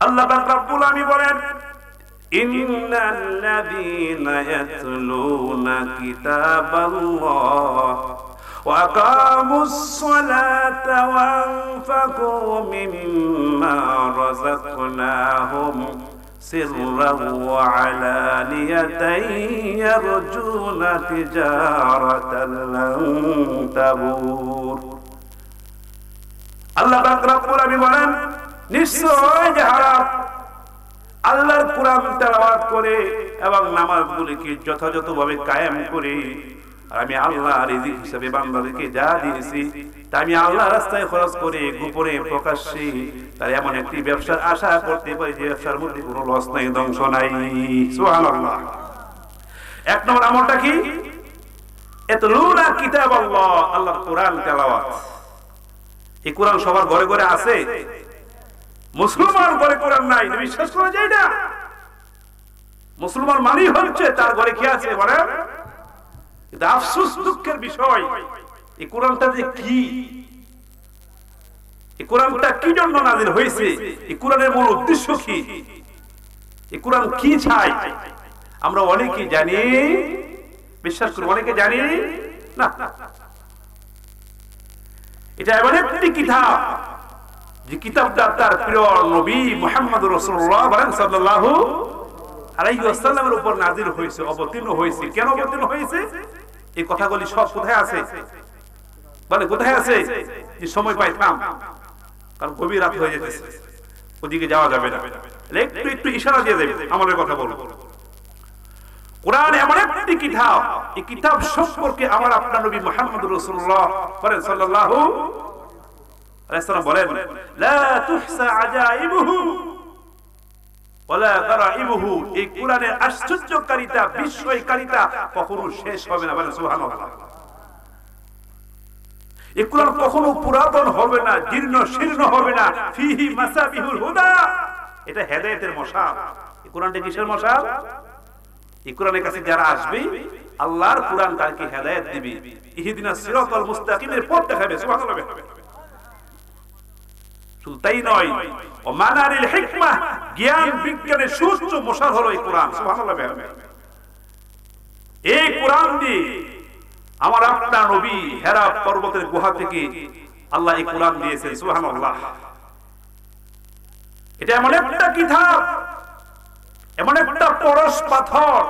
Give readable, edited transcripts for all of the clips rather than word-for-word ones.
আল্লাহ পাক রব্বুল আলামিন বলেন, ইন্নাল্লাযীনা ইয়াতলুনা কিতাবাল্লাহ ওয়া আকামুস সালাতা ওয়া আনফাকু মিম্মা রাযাকনাহুম সিররান ওয়া আলানিয়াতান ইয়ারজুনা তিজারাতান লান তাবুর। আল্লাহ পাক রব্বুল আলামিন বলেন, নিশ্চয় যারা আল্লাহর কোরআন তেলাওয়াত করে এবং নামাজগুলিকে যথাযথভাবে কায়েম করে, আমি আল্লাহ রিজিক হিসেবে বান্দাদেরকে যা দিয়েছি তা আমি আল্লাহর রাস্তায় খরচ করে গোপনে প্রকাশ্যে, তার এমন একটি ব্যবসার আশা করতে পারি যে ব্যবসার মধ্যে কোনো লস নাই, ধ্বংস নাই। সুবহানাল্লাহ। এক নম্বর আমলটা কি? ইয়াতলুনা কিতাবাল্লাহ, আল্লাহর কোরআন তেলাওয়াত। এই কোরআন সবার ঘরে ঘরে আছে? মুসলমান ঘরে কোরআন নাই, বিশ্বাস করা যায় না। মুসলমান মানেই হচ্ছে তার ঘরে কি আছে বলেন? এটা আফসোস, দুঃখের বিষয়। এই কোরআনটা যে কি, এই কোরআনটা কি জন্য নাযিল হয়েছে, এই কোরআনের মূল উদ্দেশ্য কি, এই কোরআন কি চায়, আমরা অনেকে জানি, বিশ্বাস করি অনেকে জানি না। এটা এমন একটি কিতাব যে কিতাবটা তার প্রিয় নবী মুহাম্মদুর রাসূলুল্লাহ সাল্লাল্লাহু আলাইহি ওয়াসাল্লামের উপর নাযিল হয়েছে, অবতীর্ণ হয়েছে। কেন অবতীর্ণ হয়েছে? এই কথাগুলি সব কোথায় আছে বলে? কোথায় আছে? যে সময় পাইতাম, কারণ গভীর রাত হয়ে যেতেছে, ওদিকে যাওয়া যাবে না, একটু একটু ইশারা দিয়ে দেবে, আমাদের কথা বলবো। কোরআন এমন একটি কিতাব, এই কিতাব সম্পর্কে আমার আপনার নবী মুহাম্মদুর রাসূলুল্লাহ সাল্লাল্লাহু আলাইহি ওয়াসাল্লাম বলেন, লা তুহসা আজাইবুহু ওয়ালা গারাইবুহু। এই কোরআনের আশ্চর্যকারিতা, বিস্ময়কারিতা কখনো শেষ হবে না, বলেন সুবহানাল্লাহ। এই কোরআন কখনো পুরাতন হবে না, জীর্ণ শীর্ণ হবে না। ফিহি মাসাবিহুল হুদা, এটা হেদায়েতের মশাল। এই কোরআনটা কিসের মশাল? এই কোরআনের কাছে যারা আসবে, আল্লাহর কোরআন তাকে হেদায়েত দিবে, ইহদিনাস সিরাতাল মুস্তাকিমের পথ দেখাবে। সুবহানাল্লাহ। শুধু তাই নয়, ও মানারিল হিকমাহ, জ্ঞান বিজ্ঞানের সুউচ্চ মশাল হলো এই কোরআন। সুবহানাল্লাহ। এই কোরআন দিয়ে আমার আপনার নবী হেরা পর্বতের গুহা থেকে আল্লাহ এই কোরআন দিয়েছেন। সুবহানাল্লাহ। এটা এমন একটা কিতাব, এমন একটা পরশ পাথর,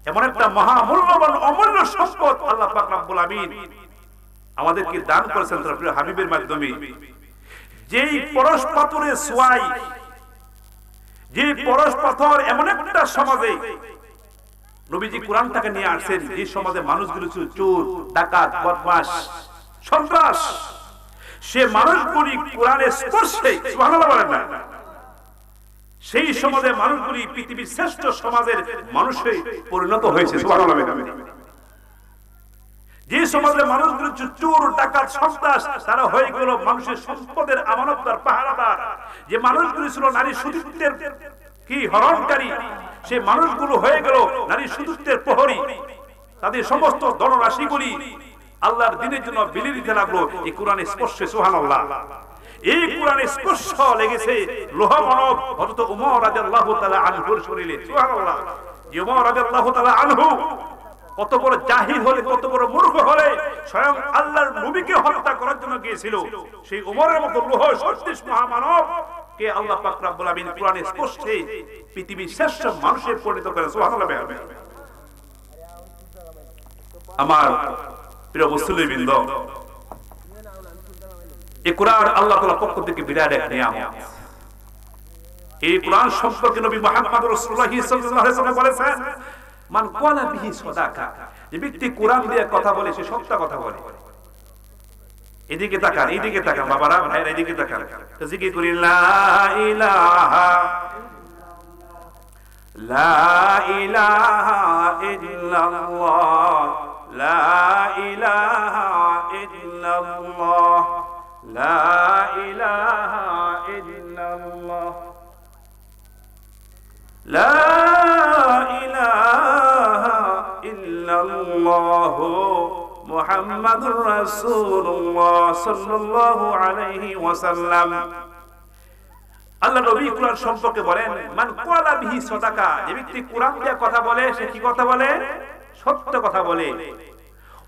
এমন একটা মহামূল্যবান অমূল্য সম্পদ আল্লাহ পাক রব্বুল আমিন আমাদেরকে দান করেছেন তার প্রিয় হাবিবের মাধ্যমে। যেই পরশ পাথরের সোয়াই, যে পরশ পাথর এমন একটা সমাজে নবীজি কোরআনটাকে নিয়ে আসছেন, যে সমাজে মানুষগুলো ছিল চোর, ডাকাত, বদমাশ, সন্ত্রাস, সে মানুষগুলি কোরআনের স্পর্শে, সুবহানাল্লাহ বলেন না, সেই সমাজে মানুষগুলি পৃথিবীর শ্রেষ্ঠ সমাজের মানুষে পরিণত হয়েছে। সুবহানাল্লাহ। যে সমাজে মানুষগুলো চোর, ডাকাত, সন্ত্রাস, তারা হয়ে গেল মানুষের সম্পদের আমানতদার, পাহারাদার। যে মানুষগুলো ছিল নারী সুদূতের কি হরণকারী, সে মানুষগুলো হয়ে গেল নারী সুদূতের প্রহরী। তাদের সমস্ত ধনরাশিগুলি আল্লাহর দ্বীনের জন্য বিলিয়ে দিতে লাগলো এই কোরআনের স্পর্শে। সুবহানাল্লাহ। এই কোরআনের স্পর্শ লেগেছে লোহা মানব হযরত ওমর রাদিয়াল্লাহু তাআলা আনহুর শরীরে। সুবহানাল্লাহ। ওমর রাদিয়াল্লাহু তাআলা আনহু কত বড় জাহিল হলে, কত বড় মূর্খ হলে স্বয়ং আল্লাহর নবীকে হত্যা করার জন্য গিয়েছিল। সেই ওমরের মতো লোহ সদৃশ মহামানব কে আল্লাহ পাক রব্বুল আমিন কোরআনের স্পর্শে পৃথিবীর শ্রেষ্ঠ মানুষে পরিণত করেন। সুবহানাল্লাহ। আমার প্রিয় মুসলিমবৃন্দ, এই কোরআন আল্লাহ তাআলার পক্ষ থেকে বিরাট এক নিয়ামত। এই কোরআন সম্পর্কে নবী মুহাম্মদ রাসূলুল্লাহ সাল্লাল্লাহু আলাইহি ওয়াসাল্লাম বলেছেন, মান ক্বালা বিহি সাদাকা, যে ব্যক্তি কোরআন দিয়ে কথা বলে সে সত্য কথা বলে। এদিকে তাকান, এদিকে তাকান বাবারা, ভাইরা এদিকে তাকান, জিকির করি লা ইলাহা ইল্লাল্লাহ, লা ইলাহা ইল্লাল্লাহ, লা ইলাহা ইল্লাল্লাহ, লা ইলাহা ইল্লাল্লাহ মুহাম্মাদুর রাসূলুল্লাহ সাল্লাল্লাহু আলাইহি ওয়াসাল্লাম। আল্লাহ নবী কুরআন সম্পর্কে বলেন, মান ক্বালা বিহি সাদাকা, যে ব্যক্তি কুরআন দিয়ে কথা বলে সে কি কথা বলে? সত্য কথা বলে।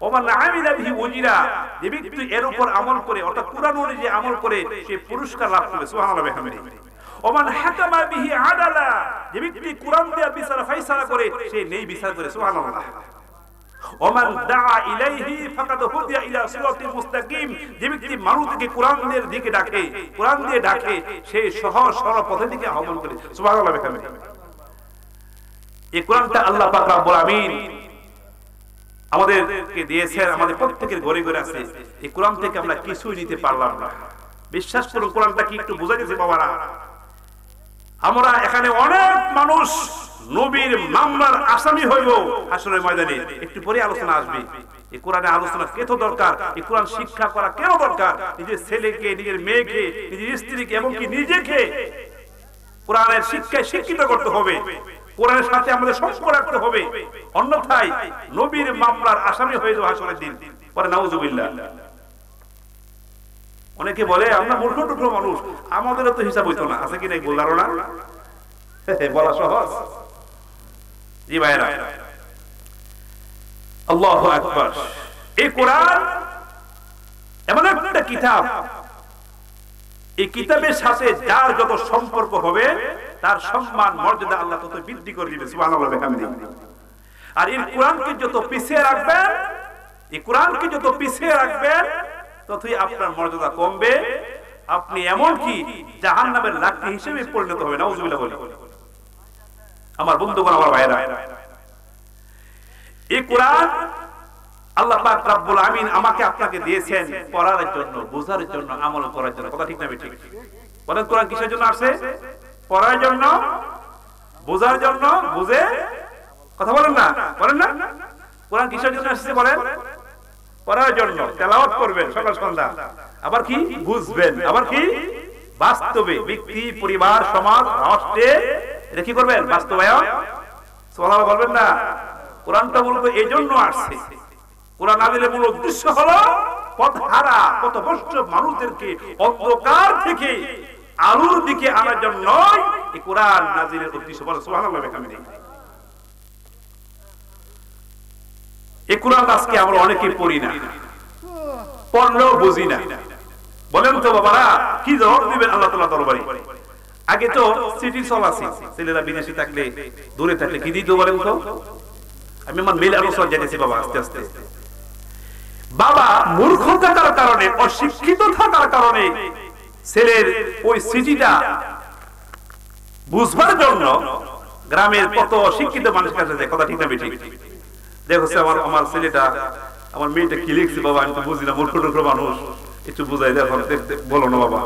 ওমান আমিলা বিহি উজিরা, যে ব্যক্তি এর উপর আমল করে অর্থাৎ কুরআন অনুযায়ী আমল করে সে পুরস্কার লাভ করবে। সুবহানাল্লাহ ওয়া বিহামদিহি। ওমান হাকামা বিহি আদালা, যে ব্যক্তি কুরআন দিয়ে বিচার ফয়সালা করে সে নেই বিচার করে। সুবহানাল্লাহ। ওমান দাআ ইলাইহি ফাকাদ হুদিয়া ইলা সিরাতিল মুস্তাকিম, যে ব্যক্তি মানুষকে কুরআনের দিকে ডাকে, কুরআন দিয়ে ডাকে, সে সহজ সরল পথের দিকে আহ্বান করে। সুবহানাল্লাহ ওয়া বিহামদিহি। এই কুরআনটা আল্লাহ পাক রব্বুল আমিন আমাদেরকে দিয়েছেন, আমাদের প্রত্যেকের ঘরে ঘরে আছে। এই কোরআন থেকে আমরা কিছুই নিতে পারলাম না। বিশ্বাস করুন, কোরআনটা কি একটু বোঝা গেছে বাবারা? আমরা এখানে অনেক মানুষ নবীর মামলার আসামি হইব হাসরের ময়দানে। একটু পরে আলোচনা আসবে। এই কোরআনের আলোচনা কেন দরকার, এই কোরআন শিক্ষা করা কেন দরকার? নিজের ছেলেকে, নিজের মেয়েকে, নিজের স্ত্রীকে এবং কি নিজেকে কোরআনের শিক্ষায় শিক্ষিত করতে হবে। কোরআনের সাথে আমাদের সম্পর্ক রাখতে হবে, অন্যথায় নবীর মামলার আসামি হয়ে যাবে হাসরের দিন। পরে নাউজুবিল্লাহ। অনেকে বলে আমরা মূর্খ টুকরো মানুষ, আমাদেরও তো হিসাব হইতো না। আছে কি নাই বলারও না, বলা সহজ। জি ভাইরা, আল্লাহু আকবার। এই কোরআন এমন একটা কিতাব, এই কিতাবের সাথে যার যত সম্পর্ক হবে তার সম্মান মর্যাদা আল্লাহ তত বৃদ্ধি করে দিবে। সুবহানাল্লাহ ওয়া বিহামদিহি। আর এই কোরআনকে যত পিছিয়ে রাখবেন, এই কোরআনকে যত পিছিয়ে রাখবেন ততই আপনার মর্যাদা কমবে। আপনি এমন কি জাহান্নামের লাকড়ি হিসেবে পরিণত হবে। নাউজুবিল্লাহ বলি। আমার বন্ধুগণ, আমার ভাইরা, এই কোরআন আল্লাহ পাক রব্বুল আমিন আমাকে আপনাকে দিয়েছেন পড়ার জন্য, বোঝার জন্য, আমল করার জন্য। কথা ঠিক না ঠিক? বলেন, কোরআন কিসের জন্য আসছে? পড়ার জন্য, বোঝার জন্য। বুঝে কথা বলেন না, বলেন না? কোরআন কিসের জন্য আসছে বলেন? পড়ার জন্য। তেলাওয়াত করবেন সকাল সন্ধ্যা, আবার কি বুঝবেন, আবার কি বাস্তবে ব্যক্তি, পরিবার, সমাজ, রাষ্ট্রে এটা কি করবেন? বাস্তবায়ন। সুবহানাল্লাহ বলবেন না? কোরআনটা বলবো এই জন্য আসছে। কোরআন নাযিলের মূল উদ্দেশ্য হলো পথহারা, পথভ্রষ্ট মানুষদেরকে অন্ধকার থেকে আলোর দিকে আনার জন্য এই কোরআন নাযিলের উদ্দেশ্য। বলে সুবহানাল্লাহ ওয়া বিহামদিহি। এই কোরআন আজকে আমরা অনেকেই পড়ি না, পড়লেও বুঝি না। বলেন তো বাবারা, কি জবাব দিবেন আল্লাহ তাআলা দরবারে? আগে তো সিটি চলাছে, ছেলেরা বিদেশে থাকলে, দূরে থাকলে কি দিত বলেন তো? আমি আমার মেলে আলোচনা জানিয়েছি বাবা। আস্তে আস্তে বাবা মূর্খ থাকার কারণে, অশিক্ষিত থাকার কারণে ছেলের ওই সিটিটা বুঝবার জন্য গ্রামের কত অশিক্ষিত মানুষ কাছে যায়। কথা ঠিক না ঠিক? দেখো আমার ছেলেটা, আমার মেয়েটা কি লিখছে বাবা, আমি তো বুঝি না, মূর্খ টুকরো মানুষ, একটু বুঝাই দেখো, বলো না বাবা।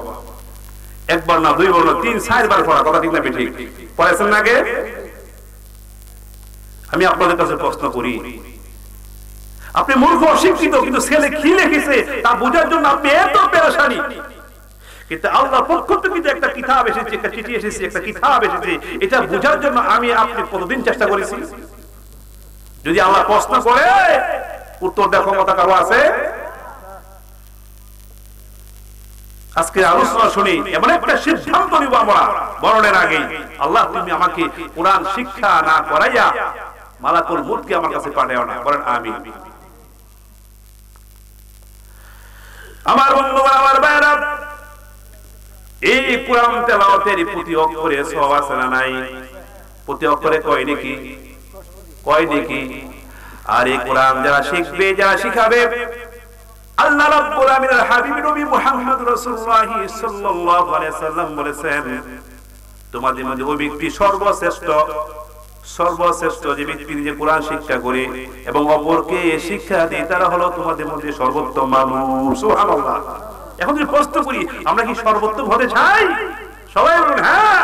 একবার না, দুইবার না, 3-4 বার পড়া। কথা ঠিক না ঠিক? পড়াইছেন না আগে? আমি আপনাদের কাছে প্রশ্ন করি, আপনি মূর্খ অশিক্ষিত, কিন্তু ছেলে কি লিখেছে তা বোঝার জন্য আপনি এত পেরেশানি। কিন্তু আল্লাহর পক্ষ থেকে যে একটা কিতাব এসেছে, একটা চিঠি এসেছে, একটা কিতাব এসেছে, এটা বোঝার জন্য আমি আপনি কতদিন চেষ্টা করেছি? যদি আল্লাহ প্রশ্ন করে উত্তর দেওয়ার ক্ষমতা কারো আছে? আজকে আলোচনা শুনি এমন একটা সিদ্ধান্ত নিব আমরা মরণের আগে, আল্লাহ তুমি আমাকে কোরআন শিক্ষা না করাইয়া মালাকুল মউতকে আমার কাছে পাঠাও না। বলেন আমিন। আমার বন্ধুরা, আমার ভাইরা, এই কোরআন তেলাওয়াতের প্রতি অক্ষরে সওয়াব আছে না নাই? প্রতি অক্ষরে কয় নাকি? কয় নাকি? আর এই কোরআন যারা শিখবে, যারা শিখাবে, আল্লাহ রাব্বুল আমিনের হাবিব নবী মুহাম্মদ রাসূলুল্লাহ সাল্লাল্লাহু আলাইহি ওয়াসাল্লাম বলেছেন, তোমাদের মধ্যে ওই ব্যক্তি সর্বশ্রেষ্ঠ, সর্বশ্রেষ্ঠ যে ব্যক্তি নিজে কোরআন শিক্ষা করে এবং অপরকে শিক্ষা দেয়, তারা হলো তোমাদের মধ্যে সর্বোত্তম মানুষ। সুবহানাল্লাহ। এখন যদি প্রশ্ন করি, আমরা কি সর্বোত্তম হতে চাই? সবাই বলুন হ্যাঁ,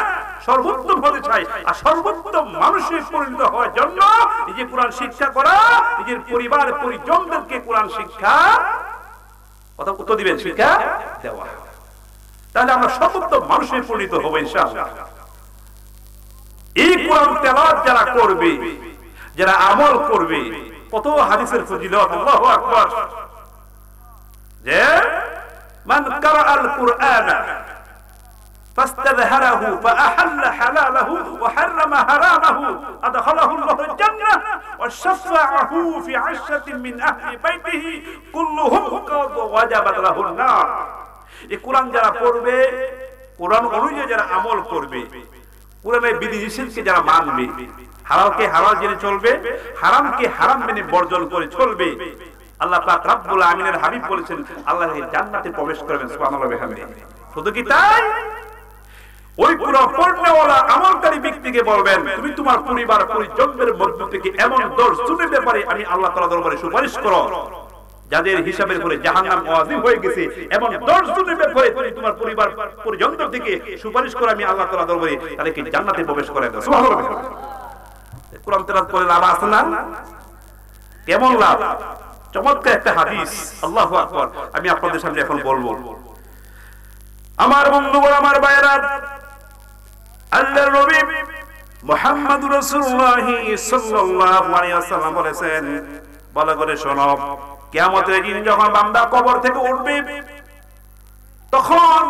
সর্বোত্তম হতে চাই। আর সর্বোত্তম মানুষের পরিণত হওয়ার জন্য নিজে কোরআন শিক্ষা করা, নিজের পরিবার পরিজনদেরকে কোরআন শিক্ষা, কথা উত্তর দিবেন, শিক্ষা দেওয়া। তাহলে আমরা সর্বোত্তম মানুষের পরিণত হবো ইনশাআল্লাহ। এই কোরআন তেলাওয়াত যারা করবে, যারা আমল করবে, কত হাদিসের ফজিলত। আল্লাহু আকবার। যে মান কারাআল কুরআন فاستظهره فأحل حلاله وحرم حرامه أدخله الله الجنة وشفعه في 10 من أهل بيته كلهم قد وجبت له النار। এই কোরআন যারা পড়বে, কোরআন অনুযায়ী যারা আমল করবে, কোরআনের বিধি নিষেধকে যারা মানবে, হালালকে হালাল জেনে চলবে, হারামকে হারাম মেনে বর্জন করে চলবে, আল্লাহ পাক রব্বুল আমিনের হাবিব বলেছেন আল্লাহর জান্নাতে প্রবেশ করবেন। সুবহানাল্লাহ ওয়া বিহামদিহি। শুধু কি তাই, ওই কোরআন পড়নেওয়ালা আমলকারী ব্যক্তিকে বলবেন তুমি তোমার পরিবার পরিজনদের মধ্য থেকে এমন 10 জনের ব্যাপারে আমি আল্লাহ তাআলার দরবারে সুপারিশ করো যাদের হিসাবের করে জাহান্নাম ওয়াজিব হয়ে গেছে, এমন 10 জনের ব্যাপারে তুমি তোমার পরিবার পরিজনদের থেকে সুপারিশ করো আমি আল্লাহ তাআলার দরবারে, তাহলে কি জান্নাতে প্রবেশ করে দাও। সুবহানাল্লাহ। কোরআন তেলাওয়াত করে লাভ আছে না? কেমন লাভ? চমৎকার একটা হাদিস, আল্লাহু আকবার, আমি আপনাদের সামনে এখন বলবো। আমার বন্ধুগণ, আমার ভাইরা, আল্লাহর নবী মুহাম্মদুর রাসূলুল্লাহ সাল্লাল্লাহু আলাইহি ওয়াসাল্লাম বলেছেন, ভালো করে শোনো, কিয়ামতের দিন যখন বান্দা কবর থেকে উঠবে তখন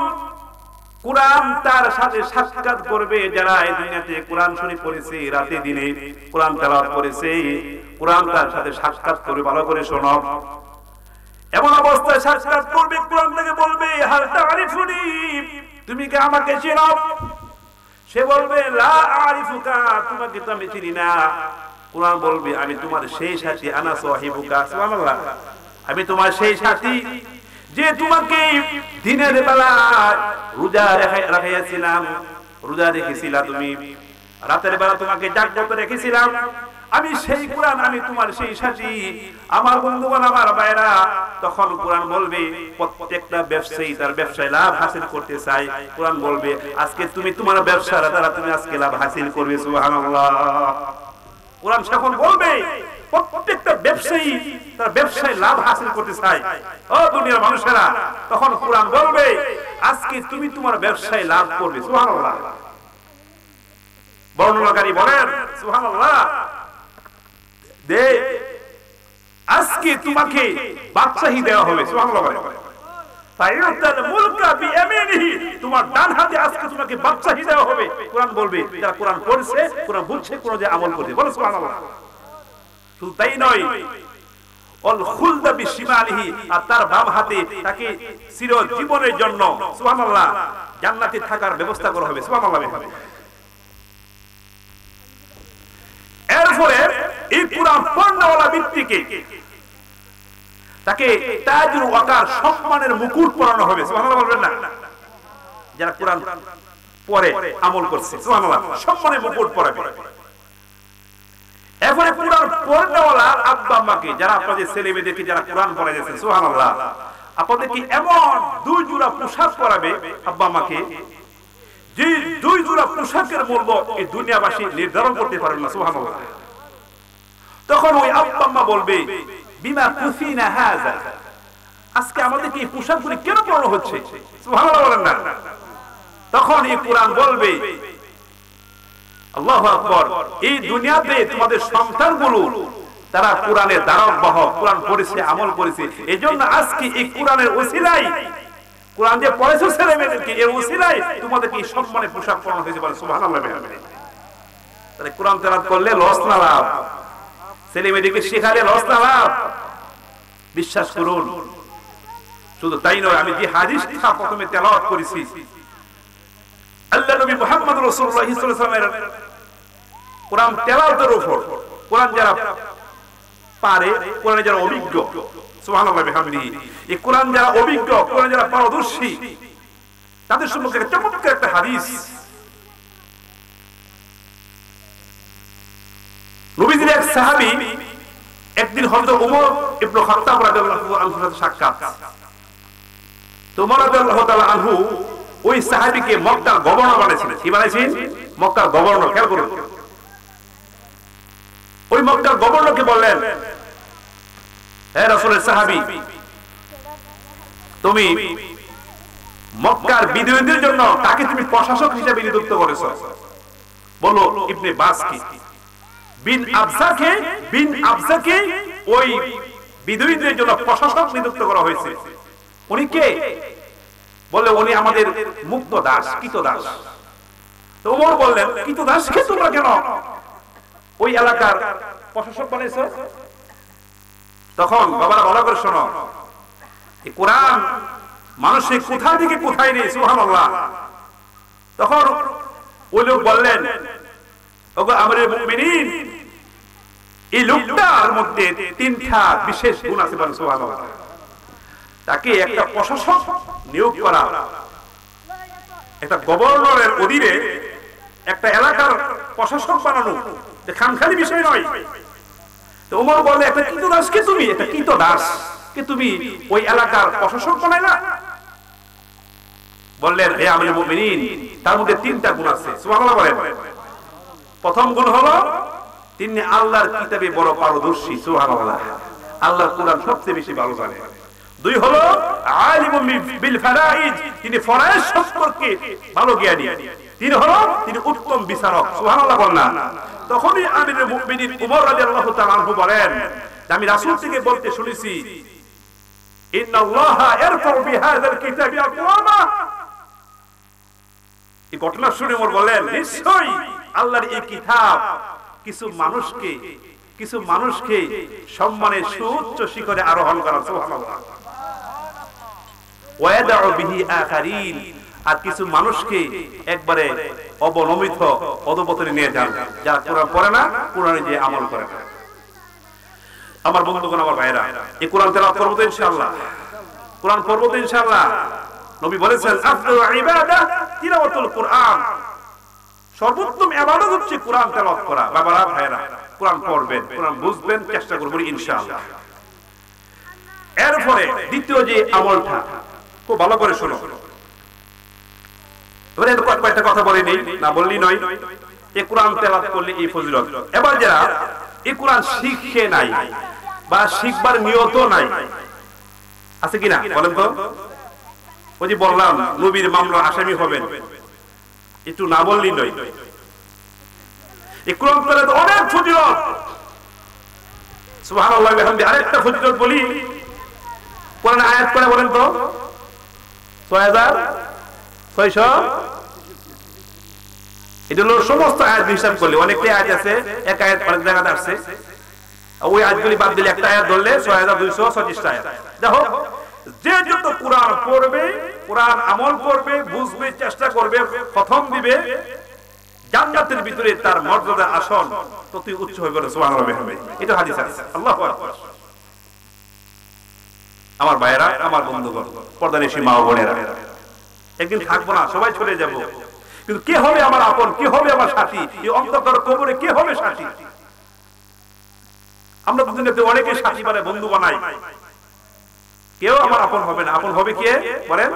কোরআন তার সাথে সাক্ষাৎ করবে। যারা এই দুনিয়াতে কোরআন শরীফ পড়েছে, রাতে দিনে কোরআন তেলাওয়াত করেছে, কোরআন তার সাথে সাক্ষাৎ করবে। ভালো করে শোনো, এমন অবস্থায় সাক্ষাৎ করবে, কোরআন থেকে বলবে হাল তারিফুনি, তুমি কি আমাকে চেনো? সে বলবে লা আরিফুকা, তোমাকে তো আমি চিনি না। কোরআন বলবে আমি তোমার সেই সাথী, আনা সাহিবুকা। সুবহানাল্লাহ, আমি তোমার সেই সাথী যে তোমাকে দিনের বেলা রোজা রাখাইয়াছিলাম, রোজা রেখেছিলা তুমি, রাতের বেলা তোমাকে জাগ্রত রেখেছিলাম, আমি সেই কোরআন, আমি তোমার সেই সাথী। আমার বন্ধুগণ, আমার ভাইরা, তখন কোরআন বলবে প্রত্যেকটা ব্যবসায়ী তার ব্যবসায় লাভ হাসিল করতে চায়, কোরআন বলবে আজকে তুমি তোমার ব্যবসার দ্বারা তুমি আজকে লাভ হাসিল করবে। সুবহানাল্লাহ। কোরআন তখন বলবে প্রত্যেকটা ব্যবসায়ী তার ব্যবসায় লাভ হাসিল করতে চায়, ও দুনিয়ার মানুষেরা, তখন কোরআন বলবে আজকে তুমি তোমার ব্যবসায় লাভ করবে। সুবহানাল্লাহ। বর্ণনাকারী বলেন সুবহানাল্লাহ, দে আজকে তোমাকে বাদশাহী দেওয়া হবে। সুবহানাল্লাহ। ফায়াতাল মুলকা বিয়ামিনিহি, তোমার ডান হাতে আজকে তোমাকে বাদশাহী দেওয়া হবে। কোরআন বলবে যারা কোরআন পড়ছে, কোরআন বুঝছে, কোরআন যে আমল করছে, বলো সুবহানাল্লাহ। শুধু তাই নয়, অল খুলদা বিশিমালিহি, আর তার বাম হাতে তাকে চির জীবনের জন্য সুবহানাল্লাহ জান্নাতে থাকার ব্যবস্থা করা হবে। সুবহানাল্লাহ। এরপরে এই কোরআন পড়নেওয়ালা ব্যক্তিকে তাকে তাজুল ওয়াকার, সম্মানের মুকুট পরানো হবে। সুবহানাল্লাহ বলবেন না? যারা কোরআন পড়ে আমল করছে, সুবহানাল্লাহ, সম্মানের মুকুট পরাবে। এরপরে কোরআন পড়নেওয়ালা আব্বা আম্মাকে, যারা আপনাদের ছেলে মেয়েদেরকে যারা কোরআন পড়াইছেন, সুবহানাল্লাহ, আপনাদেরকে এমন 2 জোড়া পোশাক পরাবে আব্বা আম্মাকে, যে 2 জোড়া পোশাকের মূল্য এই দুনিয়াবাসী নির্ধারণ করতে পারেন না। সুবহানাল্লাহ। তখন ওই আব্বা আম্মা বলবে বিমা কুফিনা হাযা, আজকে আমাদেরকে এই পোশাকগুলি কেন পরানো হচ্ছে? সুবহানাল্লাহ বলেন না? তখন এই কোরআন বলবে আল্লাহু আকবার, এই দুনিয়াতে তোমাদের সন্তানগুলো তারা কোরআনের ধারক বাহক, কোরআন পড়েছে, আমল করেছে, এজন্য আজকে এই কোরআনের ওসিলায়, কোরআন যে পড়েছো ছেলে মেয়েদেরকে, এর ওসিলায় তোমাদেরকে এই সম্মানের পোশাক পরানো হয়েছে। বলে সুবহানাল্লাহ। তাহলে কোরআন তেলাওয়াত করলে লস না লাভ? ছেলে মেয়েদেরকে শেখালে লস না লাভ? বিশ্বাস করুন। শুধু তাই নয়, আমি যে হাদিসটা প্রথমে তেলাওয়াত করেছি, আল্লাহ নবী মুহাম্মদ রাসূলুল্লাহ সাল্লাল্লাহু আলাইহি ওয়াসাল্লামের কোরআন তেলাওয়াতের উপর, কোরআন যারা পারে, কোরআনে যারা অভিজ্ঞ, সুবহানাল্লাহ বিহামদিহি, এই কোরআন যারা অভিজ্ঞ, কোরআন যারা পারদর্শী, তাদের সম্পর্কে চমৎকার একটা হাদিস। নবীজির এক সাহাবী একদিন হযরত ওমর ইবনে খাত্তাব রাদিয়াল্লাহু আনহুর সাথে সাক্ষাৎ। তো ওমর রাদিয়াল্লাহু তাআলা আনহু ওই সাহাবীকে মক্কার গভর্নর বানিয়েছিলেন। কি বানিয়েছেন? মক্কার গভর্নর। খেয়াল করুন, ওই মক্কার গভর্নরকে বললেন, হে রাসূলের সাহাবী, তুমি মক্কার বিদুইনদের জন্য তাকে তুমি প্রশাসক হিসেবে নিযুক্ত করেছো। বলো ইবনে বাসকি বিন আবসাকে ওই বিদুইনদের জন্য প্রশাসক নিযুক্ত করা হয়েছে। উনি কে? বললে উনি আমাদের মুক্ত দাস, কৃত দাস। তো ওমর বললেন, কৃত দাসকে তোমরা কেন ওই এলাকার প্রশাসক বানাইছো? তখন বাবারা ভালো করে শোনো, এই কোরআন মানুষের কোথা থেকে কোথায় নেই, সুবহানাল্লাহ। তখন ওই লোক বললেন, ওগো আমিরুল মুমিনিন, এই লোকটার মধ্যে তিনটা বিশেষ গুণ আছে, বলেন সুবহানাল্লাহ। তাকে একটা প্রশাসক নিয়োগ করা, একটা গভর্নরের অধীনে একটা এলাকার প্রশাসক বানানো খামখালি বিষয় নয়। তো ওমর বলে, একটা কৃত দাসকে তুমি, একটা কৃত দাসকে তুমি ওই এলাকার প্রশাসক বানাইলা? বললেন, হে আমিরুল মুমিনিন, তার মধ্যে তিনটা গুণ আছে, সুবহানাল্লাহ বলেন। প্রথম গুণ হলো তিনি আল্লাহর কিতাবে বড় পারদর্শী, সুবহানাল্লাহ, আল্লাহর কোরআন সবচেয়ে বেশি ভালো জানে। দুই হলো আলিমুম বিল ফারাইজ, তিনি ফরজ সম্পর্কে ভালো জ্ঞানী। তিন হলো তিনি উত্তম বিচারক, সুবহানাল্লাহ বলেন। তখনই আমিরুল মুমিনিন ওমর রাদিয়াল্লাহু তাআলা আনহু বলেন, আমি রাসূল থেকে বলতে শুনেছি, ইন্নাল্লাহা ইয়ারফাউ বিহাযাল কিতাবি আকওয়ামা। এই ঘটনা শুনে ওমর বলেন, নিশ্চয়ই আল্লাহর এই কিতাব কিছু মানুষকে সম্মানের সুউচ্চ শিখরে আরোহণ করা, সুবহানাল্লাহ। ওয়াদাউ বিহি আখারিন, আর কিছু মানুষকে একবারে অবনমিত অধপতনে নিয়ে যান, যারা কোরআন পড়ে না, কোরআনে যে আমল করে না। আমার বন্ধুগণ, আমার ভাইরা, এই কোরআন তেলাওয়াত করব তো ইনশাআল্লাহ, কোরআন পড়ব তো ইনশাআল্লাহ। নবী বলেছেন, আফদালু ইবাদাহ তিলাওয়াতুল কোরআন, সর্বোত্তম ইবাদত হচ্ছে কোরআন তেলাওয়াত করা। বাবারা, ভাইরা, কোরআন পড়বেন, কোরআন বুঝবেন, চেষ্টা করবেন ইনশাআল্লাহ। এরপরে দ্বিতীয় যে আমলটা, খুব ভালো করে শোনো। এবারে কয়েকটা কথা বলে নেই, না বললি নয়। এই কোরআন তেলাওয়াত করলে এই ফজিলত। এবার যারা এই কোরআন শিখে নাই বা শিখবার নিয়ত নাই, আছে কিনা বলেন তো? ওই যে বললাম, নবীর মামলা আসামি হবেন, একটু না বললি নয়। এই কোরআন তেলাওয়াত অনেক ফজিলত, সুবহানাল্লাহ ওয়া বিহামদিহি। আরেকটা ফজিলত বলি, কোরআন আয়াত করে বলেন তো, ৬৬০০। এটা হলো সমস্ত আয়াত হিসাব করলে, অনেকটা আয়াত আছে, এক আয়াত অনেক জায়গাতে আসছে, ওই আয়াতগুলি বাদ দিলে একটা আয়াত ধরলে ৬২৩৬ আয়াত। দেখো, যে যত কোরআন পড়বে, কোরআন আমল করবে, বুঝবে, চেষ্টা করবে, প্রথম দিবে, জান্নাতের ভিতরে তার মর্যাদার আসন ততই উচ্চ হয়ে গেল, সুবহানাল্লাহ ওয়া বিহামদিহি। এটা হাদিস আছে। আল্লাহু আকবার। আমার ভাইয়েরা, আমার বন্ধুগণ, পর্দানিশী মা ও বোনেরা, একদিন থাকবো না, সবাই চলে যাব, কিন্তু কে হবে আমার আপন, কে হবে আমার সাথী? এই অন্ধকার কবরে কে হবে সাথী? আমরা দুনিয়াতে অনেকে সাথী বানাই, বন্ধু বানাই, কেউ আমার আপন হবে না। আপন হবে কে বলেন?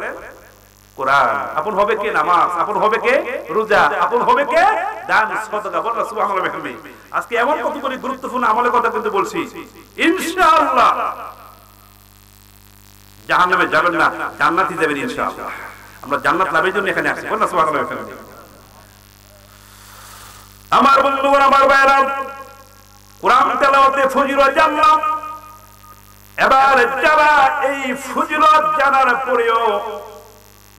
কোরআন। আপন হবে কে? নামাজ। আপন হবে কে? রোজা। আপন হবে কে? দান সাদাকা। বলেন সুবহানাল্লাহ ওয়া বিহামদিহি। আজকে এমন কতগুলি গুরুত্বপূর্ণ আমলের কথা কিন্তু বলছি, ইনশাআল্লাহ জাহান্নামে যাবেন না, জান্নাতে যাবেন ইনশাআল্লাহ। আমরা জান্নাত লাভের জন্য এখানে আসি, বলেন সুবহানাল্লাহ ওয়া বিহামদিহি। আমার বন্ধুগণ, আমার ভাইরা, কোরআন তেলাওয়াতে ফজিলত জানলাম। এবার যারা এই ফজিলত জানার পরেও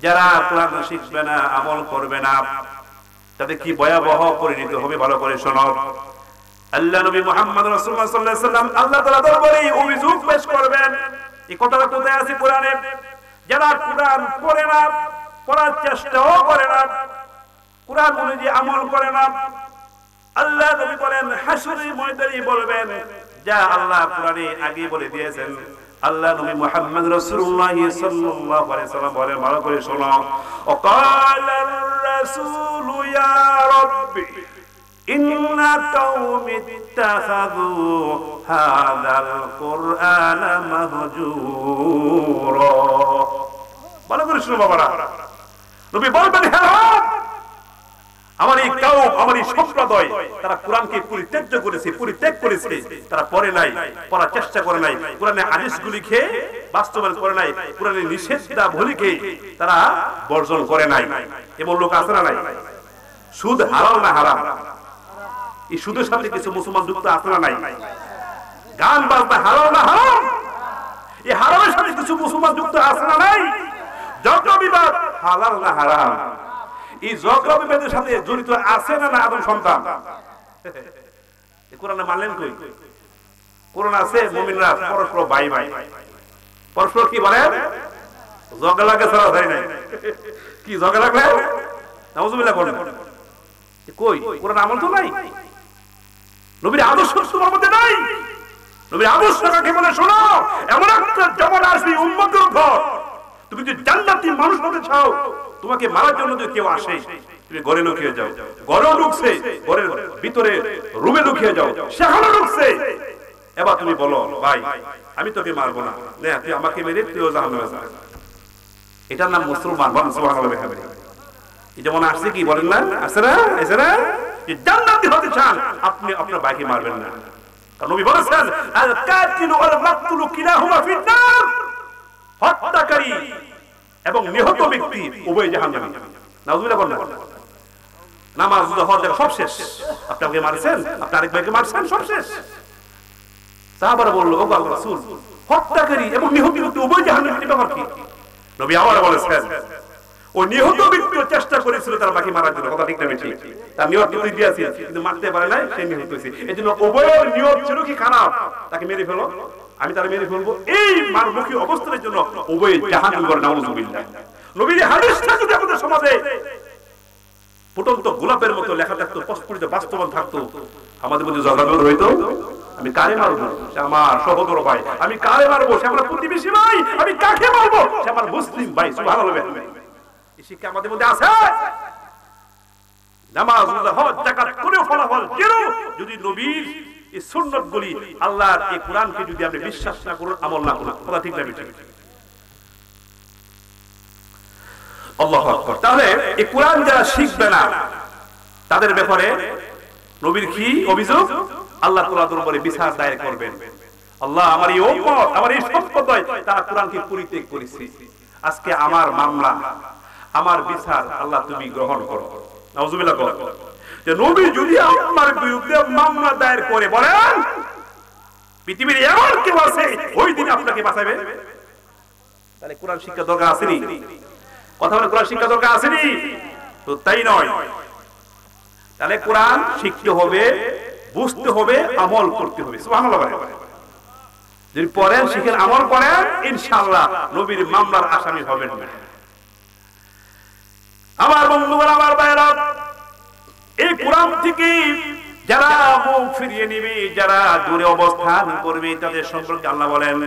যারা কোরআন শিখবে না, আমল করবে না, তাদের কি ভয়াবহ পরিণতি হবে, ভালো করে শোনো। আল্লাহ নবী মুহাম্মদ রাসূলুল্লাহ সাল্লাল্লাহু আলাইহি ওয়াসাল্লাম আল্লাহ তাআলা দরবারে অভিযোগ পেশ করবেন। এই কথাটা কোথায় আছে কোরআনে? যারা কোরআন পড়ে না, পড়ার চেষ্টাও করে না, কোরআন অনুযায়ী আমল করে না, আল্লাহ নবী বলেন হাসরের ময়দানে বলবেন, যা আল্লাহ কোরআনে আগে বলে দিয়েছেন। আল্লাহ নবী মুহাম্মদ রাসূলুল্লাহ সাল্লাল্লাহু আলাইহি ওয়াসাল্লাম বলেন, ভালো করে শোনো, ওয়াকালার রাসূলু ইয়া রাব্বি ইন্না কাওমি ইত্তাখাযু হাযাল কুরআনা মাহজুরা। ভালো করে শোনো বাবারা, নবী বলবেন, হে রব, আমার এই কওম, আমার এই সম্প্রদায়, তারা কোরআনকে পরিত্যাগ করেছে, তারা পড়ে নাই, পড়ার চেষ্টা করে নাই, কোরআনের আদেশগুলিকে বাস্তবায়ন করে নাই, কোরআনের নিষেধাবলীকে তারা বর্জন করে নাই। এমন লোক আছে না নাই? সুদ হালাল না হারাম? এই সুদের সাথে কিছু মুসলমান যুক্ত আছে না নাই? গান বাজনা হালাল না হারাম? এই হারামের সাথে কিছু মুসলমান যুক্ত আছে না নাই? ঝগড়া বিবাদ হালাল না হারাম? এই ঝগড়া বিবাদের সাথে জড়িত আছে না না আদম সন্তান? কোরআনে মানলেন কই? কোরআন আছে মুমিনরা পরস্পর ভাই ভাই, পরস্পর কি বলেন? ঝগড়া লাগে ছাড়া যায় না। কি ঝগড়া লাগলে নাউজুবিল্লাহ বলেন কই? কোরআন আমল তো নাই, নবীর আদর্শ তোমার মধ্যে নাই। নবীর আদর্শ কাকে বলে শোনো, এমন একটা জামানা আসবে উম্মতের উপর, তুমি যদি জান্নাতি মানুষ হতে চাও, তোমাকে মারার জন্য যদি কেউ আসে, তুমি ঘরে লুকিয়ে যাও। ঘরেও ঢুকছে, ঘরের ভিতরে রুমে লুকিয়ে যাও, সেখানে ঢুকছে, এবার তুমি বলো ভাই আমি তোকে মারবো না, তুই আমাকে মেরে তুইও জাহান্নামে যা। এটার নাম মুসলমান। বলেন সুবহানাল্লাহ। এই যেমন আসছে কি বলেন না, আছে না, আছে না? জান্নাতি হতে চান আপনি আপনার ভাইকে মারবেন না, কারণ নবী বলেছেন আল কাতিলু ওয়াল মাকতুলু কিলাহুমা ফিন্নার, হত্যাকারী এবং নিহত ব্যক্তি উভয় জাহান্নামী। নাউজুবিল্লাহ বলেন। নামাজ হজ সব শেষ, আপনি আমাকে মারছেন, আপনি আরেক ভাইকে মারছেন, সব শেষ। সাহাবারা বলল ও আল্লাহর রাসূল, হত্যাকারী এবং নিহত ব্যক্তি উভয় জাহান্নামী, এটা ব্যাপার কি? নবী আবার বলেছেন ওই নিহত ব্যক্তিও চেষ্টা করেছিল তার বাকি মারার জন্য, কথা ঠিক না বেশি? তার নিয়ত কিন্তু দিয়েছে কিন্তু মারতে পারে নাই, সে নিহত হয়েছে। এজন্য উভয়ের নিয়ত ছিল কি খারাপ, তাকে মেরে ফেলো, আমি তার মেরে ফেলবো। এই মারমুখী অবস্থার জন্য উভয় জাহান্নামী বলে। নাউজুবিল্লাহ। নবীর হাদিসটা যদি আমাদের সমাজে ফুটন্ত গোলাপের মতো লেখা থাকতো, প্রস্ফুটিত বাস্তবায়ন থাকতো, আমাদের মধ্যে ঝগড়া হইতো। আমি কারে মারবো, সে আমার সহোদর ভাই। আমি কারে মারবো, সে আমার প্রতিবেশী ভাই। আমি কাকে মারবো, সে আমার মুসলিম ভাই। সুবহানাল্লাহ। এই শিক্ষা আমাদের মধ্যে আছে। নামাজ হজ যাকাত করেও ফলাফল জিরো যদি নবীর এই সুন্নতগুলি, আল্লাহর এই কোরআনকে যদি আপনি বিশ্বাস না করুন, আমল না করুন, কথা ঠিক না বেঠিক? আল্লাহু আকবার। তাহলে এই কোরআন যারা শিখবে না তাদের ব্যাপারে নবীর কি অভিযোগ? আল্লাহ তাআলা দরবারে বিচার দায়ের করবেন। আল্লাহ আমার এই উম্মত, আমার এই সম্প্রদায় তারা কোরআনকে পরিত্যাগ করেছে, আজকে আমার মামলা, আমার বিচার আল্লাহ তুমি গ্রহণ করো। নাউজুবিল্লাহ। যে নবী যদি আমার বিরুদ্ধে মামলা দায়ের করে, বলেন পৃথিবীর এমন কেউ আছে ওই দিন আপনাকে বাঁচাবে? তাহলে কোরআন শিক্ষা দরকার আসেনি? কথা বলে কোরআন শিক্ষা দরকার আসেনি? তো তাই নয়। তাহলে কোরআন শিখতে হবে, বুঝতে হবে, আমল করতে হবে। সুবহানাল্লাহ। যদি পড়েন, শিখেন, আমল করেন, ইনশাআল্লাহ নবীর মামলার আসামি হবেন না। আমার বন্ধুরা, আমার ভাইরা, এই কোরআন থেকে যারা মুখ ফিরিয়ে নিবে, যারা দূরে অবস্থান করবে, তাদের সম্পর্কে আল্লাহ বলেন,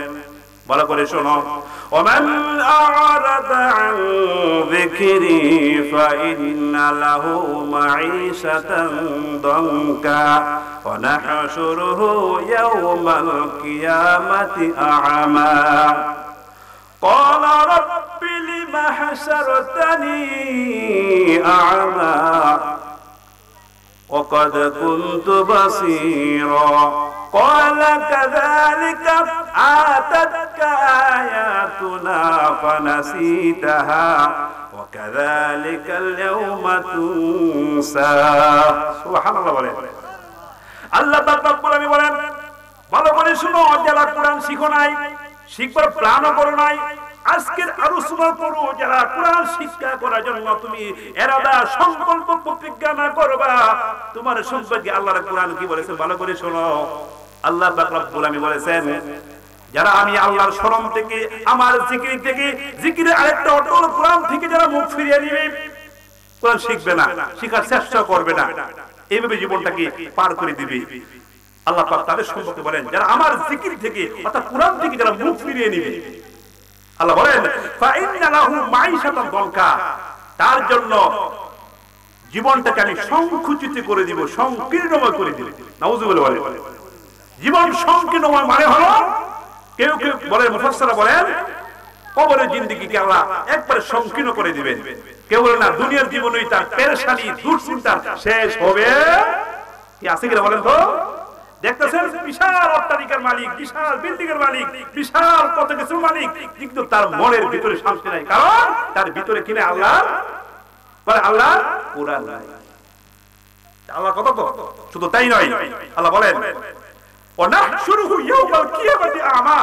ভালো করে শোনো, ওমান আ'রাদা আন যিকরি ফাইন্না লাহু মাঈশাতান দানকা ওয়া নাহশুরুহু ইয়াওমাল কিয়ামাতি আ'মা ক্বালা রাব্বি লিমা হাশারতানি আ'মা وقد كنت بصيرا قال كذلك آتتك آياتنا فنسيتها وكذلك اليوم تنسى سبحان الله বলেন। আল্লাহ পাক রব্বুল আলামিন বলেন, ভালো করে শুনো, যারা কোরআন শিখো নাই, শিখবার প্ল্যানও করো নাই, আজকের আলোচনা করো, যারা কোরআন শিক্ষা করার জন্য তুমি এরাদা সংকল্প প্রতিজ্ঞা না করবা, তোমার সম্পর্কে আল্লাহর কোরআন কি বলেছে ভালো করে শোনো। আল্লাহ পাক রব্বুল আলামিন বলেছেন, যারা আমি আল্লাহর শরম থেকে, আমার জিকির থেকে, জিকিরের আরেকটা অটল কোরআন থেকে যারা মুখ ফিরিয়ে নিবে, কোরআন শিখবে না, শিখার চেষ্টা করবে না, এইভাবে জীবনটাকে পার করে দিবে, আল্লাহ পাক তাদের সম্পর্কে বলেন, যারা আমার জিকির থেকে অর্থাৎ কোরআন থেকে যারা মুখ ফিরিয়ে নিবে, আল্লাহ বলেন ফাইন্না লাহু মাঈশাতান দানকা, তার জন্য জীবনটাকে আমি সংকুচিত করে দিব, সংকীর্ণময় করে দিব। নাউজুবিল্লাহ। জীবন সংকীর্ণময় মানে হলো, কেউ কেউ বলে, মুফাসসিররা বলেন কবরের জিন্দেগিকে আল্লাহ একবারে সংকীর্ণ করে দিবেন। কেউ বলে না, দুনিয়ার জীবনেই তার পেরেশানি, দুশ্চিন্তা শেষ হবে। কি আছে কিনা বলেন তো? দেখতেছেন বিশাল অট্টালিকার মালিক, বিশাল বিল্ডিং এর মালিক, বিশাল কত কিছুর মালিক, কিন্তু তার মনের ভিতরে শান্তি নাই, কারণ তার ভিতরে কিনে আল্লাহ বলে, আল্লাহ কোরআন নাই। আল্লাহ কত শুধু তাই নয়, আল্লাহ বলেন ওয়ানাহশুরুহু ইয়াওমাল কিয়ামাতি আ'মা।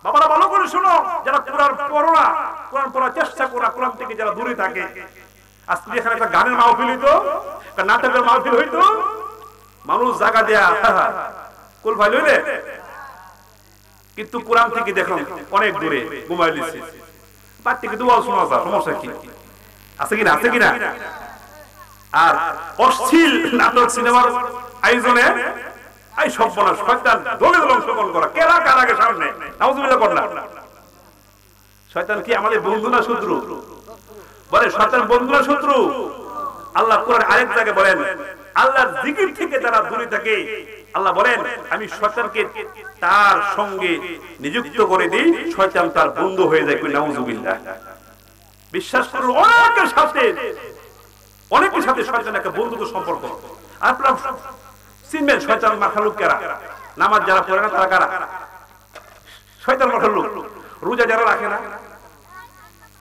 বাবারা ভালো করে শোনো, যারা কোরআন পড়ো না, কোরআন পড়ার চেষ্টা করা, কোরআন থেকে যারা দূরে থাকে। আজকে এখানে একটা গানের মাহফিল হইতো, একটা নাটকের মাহফিল হইতো, মানুষ জায়গা দেয়া কুল ভাই লইলে, কিন্তু কোরআন থেকে দেখুন অনেক দূরে ঘুমাই দিচ্ছে। বাদ থেকে দুয়াও শোনা যায়, সমস্যা কি আছে কিনা? আছে কিনা? আর অশ্লীল নাটক সিনেমার আয়োজনে এই সব বলা শয়তান দলে দলে অংশগ্রহণ করা, কেরা কার আগে সামনে নাউজুবিল্লাহ করলা। শয়তান কি আমাদের বন্ধু না শত্রু? বলে শয়তান বন্ধু না শত্রু? আল্লাহ কোরআন আরেক জায়গায় বলেন, আল্লাহর জিকির থেকে যারা দূরে থাকে, আল্লাহ বলেন আমি শয়তানকে তার সঙ্গে নিযুক্ত করে দিই, শয়তান তার বন্ধু হয়ে যায়। নাউজুবিল্লাহ। বিশ্বাস করুন, অনেকের সাথে শয়তান একটা বন্ধুত্ব সম্পর্ক। আপনারা চিনবেন শয়তান মাখালুক কারা? নামাজ যারা পড়ে না তারা কারা? শয়তান মাখালুক। রোজা যারা রাখে না,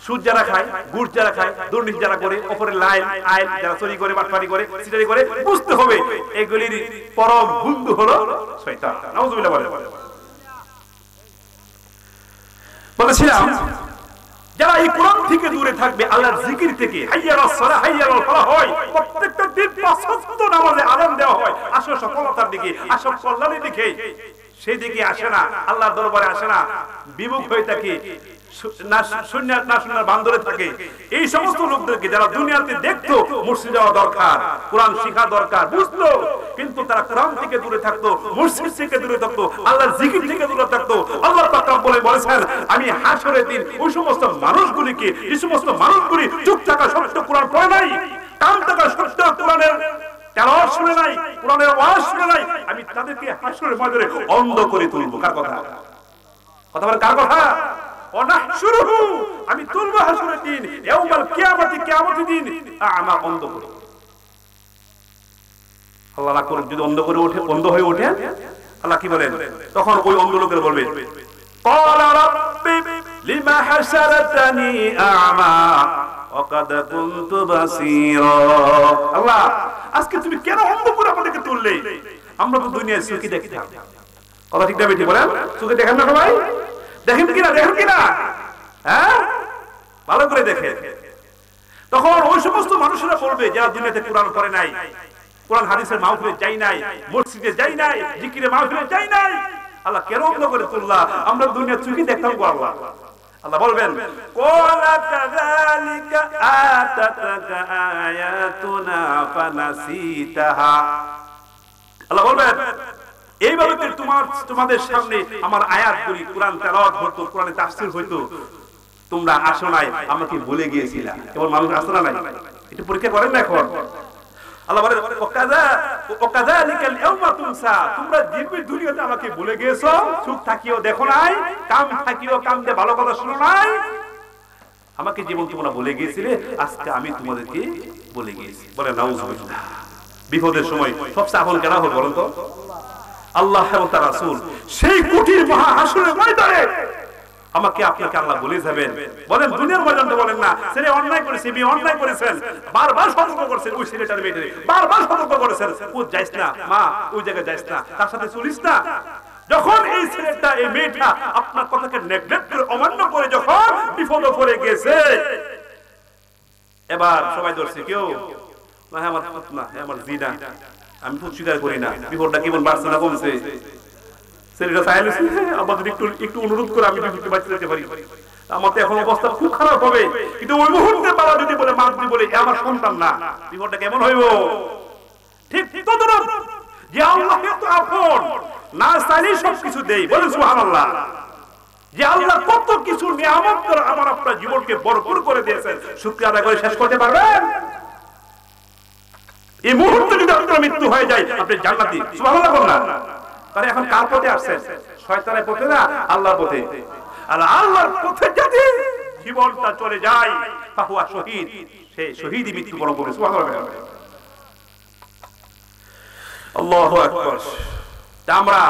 সুদ যারা খায়, গুড় যারা খায়, দুর্নীতি যারা করে, অপরের লাইন আইন যারা চুরি করে, বাটপারি করে, সিটারি করে, বুঝতে হবে এগুলির পরম বন্ধু হলো শয়তান। নাউজুবিল্লাহ বলে। বলেছিলাম যারা এই কোরআন থেকে দূরে থাকবে, আল্লাহর জিকির থেকে, হাইয়ালাস সালাহ হাইয়ালাল ফালাহ হয়, প্রত্যেকটা দিন ৫ ওয়াক্ত নামাজে আযান দেওয়া হয়, আসো সফলতার দিকে, আসো কল্যাণের দিকে, সেই দিকে আসে না, আল্লাহর দরবারে আসে না, বিমুখ হয়ে থাকে, না শূন্যের বান্দরে থাকে। এই সমস্ত লোকদেরকে যারা দুনিয়াতে দেখতো মসজিদ যাওয়া দরকার, কোরআন শিখা দরকার, বুঝতো, কিন্তু তারা কোরআন থেকে দূরে থাকতো, মসজিদ থেকে দূরে থাকতো, আল্লাহর জিকির থেকে দূরে থাকতো। আল্লাহ পাক বলেছেন আমি হাসরের দিন ওই সমস্ত মানুষগুলিকে, এই সমস্ত মানুষগুলি চুপ থাকা সত্ত্বেও কোরআন পড়ে নাই, কান থাকা সত্ত্বেও কোরআনের তেলাওয়াত শুনে নাই, কোরআনের ওয়াজ শুনে নাই, আমি তাদেরকে হাসরের ময়দানে অন্ধ করে তুলবো। কার কথা? কথা বলেন কার কথা? অনাহশুরুহু, আমি তুলবো হাসরের দিন, ইয়াউমাল কিয়ামতি, কিয়ামতের দিন আমা, অন্ধ করে। আল্লাহ না করুন যদি অন্ধ করে ওঠে, অন্ধ হয়ে ওঠে, আল্লাহ কি বলেন? তখন ওই অন্ধ লোকের বলবে ক্বালা রাব্বি লিমা হাশারতানি আ'মা ওয়া কাদ কুনতু বাসীরা। আল্লাহ আজকে তুমি কেন অন্ধ করে আমাদেরকে তুললে? আমরা তো দুনিয়ায় চোখে দেখতাম। কথা ঠিক না বেটি বলেন? চোখে দেখেন না সবাই? দেখেন কিনা? দেখেন কিনা? হ্যাঁ, ভালো করে দেখেন। তখন ওই সমস্ত মানুষেরা বলবে যারা দুনিয়াতে কোরআন পড়ে নাই, কোরআন হাদিসের মাহফিলে যাই নাই, মসজিদে যাই নাই, জিকিরে মাহফিলে যাই নাই, আল্লাহ কেন অন্ধ করে তুললা? আমরা দুনিয়া চোখে দেখতাম গো আল্লাহ। আল্লাহ বলবেন ক্বালা কাযালিকা আতাতাকা আয়াতুনা ফানাসিতাহা। আল্লাহ বলবেন এইভাবে তোমাদের সামনে আমার আয়াতগুলি, কোরআন তেলাওয়াত হতো, কোরআনের তাফসীর হইতো, তোমরা আসো নাই, আমাকে ভুলে গিয়েছিলা। কেবল মানুষ আসে না নাই, এটা পরীক্ষা করেন না এখন। আল্লাহ বলেন ওয়াকাযালিকাল ইয়াওমা তুনসা, তোমরা জীবন দুনিয়াতে আমাকে ভুলে গিয়েছো, সুখ থাকিও দেখো নাই, কাম থাকিও কাম দিয়ে ভালো কথা শুনো নাই, আমাকে জীবন তোমরা ভুলে গিয়েছিলে, আজকে আমি তোমাদেরকে ভুলে গিয়েছি। বলে নাউজুবিল্লাহ। বিপদের সময় সবচেয়ে আপন কেনা হবে বলেন তো? আল্লাহ এবং তার রাসূল। সেই কঠিন মহা হাসরের ময়দানে আমাকে আপনাকে আল্লাহ বলে যাবেন। বলেন দুনিয়ার ময়দানে বলেন না, ছেলে অন্যায় করেছে, বিয়ে অন্যায় করেছেন, বারবার সতর্ক করেছেন, ওই ছেলেটার মেয়েটারে বারবার সতর্ক করেছেন, ও যাইস না মা, ওই জায়গায় যাইস না, তার সাথে চলিস না। যখন এই ছেলেটা, এই মেয়েটা আপনার কথাকে নেগলেক্ট করে, অমান্য করে যখন বিপদে পড়ে গেছে, এবার সবাই ধরছে, কেউ না আমার না, আমার জিনা, আমি তো স্বীকার করি না, বিপদটা কেমন বাড়ছে না কমছে। ছেলেটা চাইলে আমাদের একটু অনুরোধ করে আমি বিপদকে বাঁচিয়ে যেতে পারি, আমার তো এখন অবস্থা খুব খারাপ হবে, কিন্তু ওই মুহূর্তে বাবা যদি বলে, মা যদি বলে আমার সন্তান না, বিপদটা কেমন হইব? ঠিক তদ্রূপ যে আল্লাহ এত আপন, না চাইলেই সবকিছু দেই। বলেন সুবহানাল্লাহ। যে আল্লাহ কত কিছু নিয়ামত করে আমার আপনার জীবনকে ভরপুর করে দিয়েছেন, শুকরিয়া আদায় করে শেষ করতে পারবেন? এই মুহূর্তে যদি আপনার মৃত্যু হয়ে যায়, আপনি জান্নাতি। সুবহানাল্লাহ বলুন না। তাহলে এখন কার পথে আসছেন? শয়তানের পথে না আল্লাহর পথে? আর আল্লাহর পথে যদি জীবনটা চলে যায়, ফাহুয়া শহীদ, সে শহীদই মৃত্যুবরণ করবে। সুবহানাল্লাহ। আল্লাহু আকবার। আমরা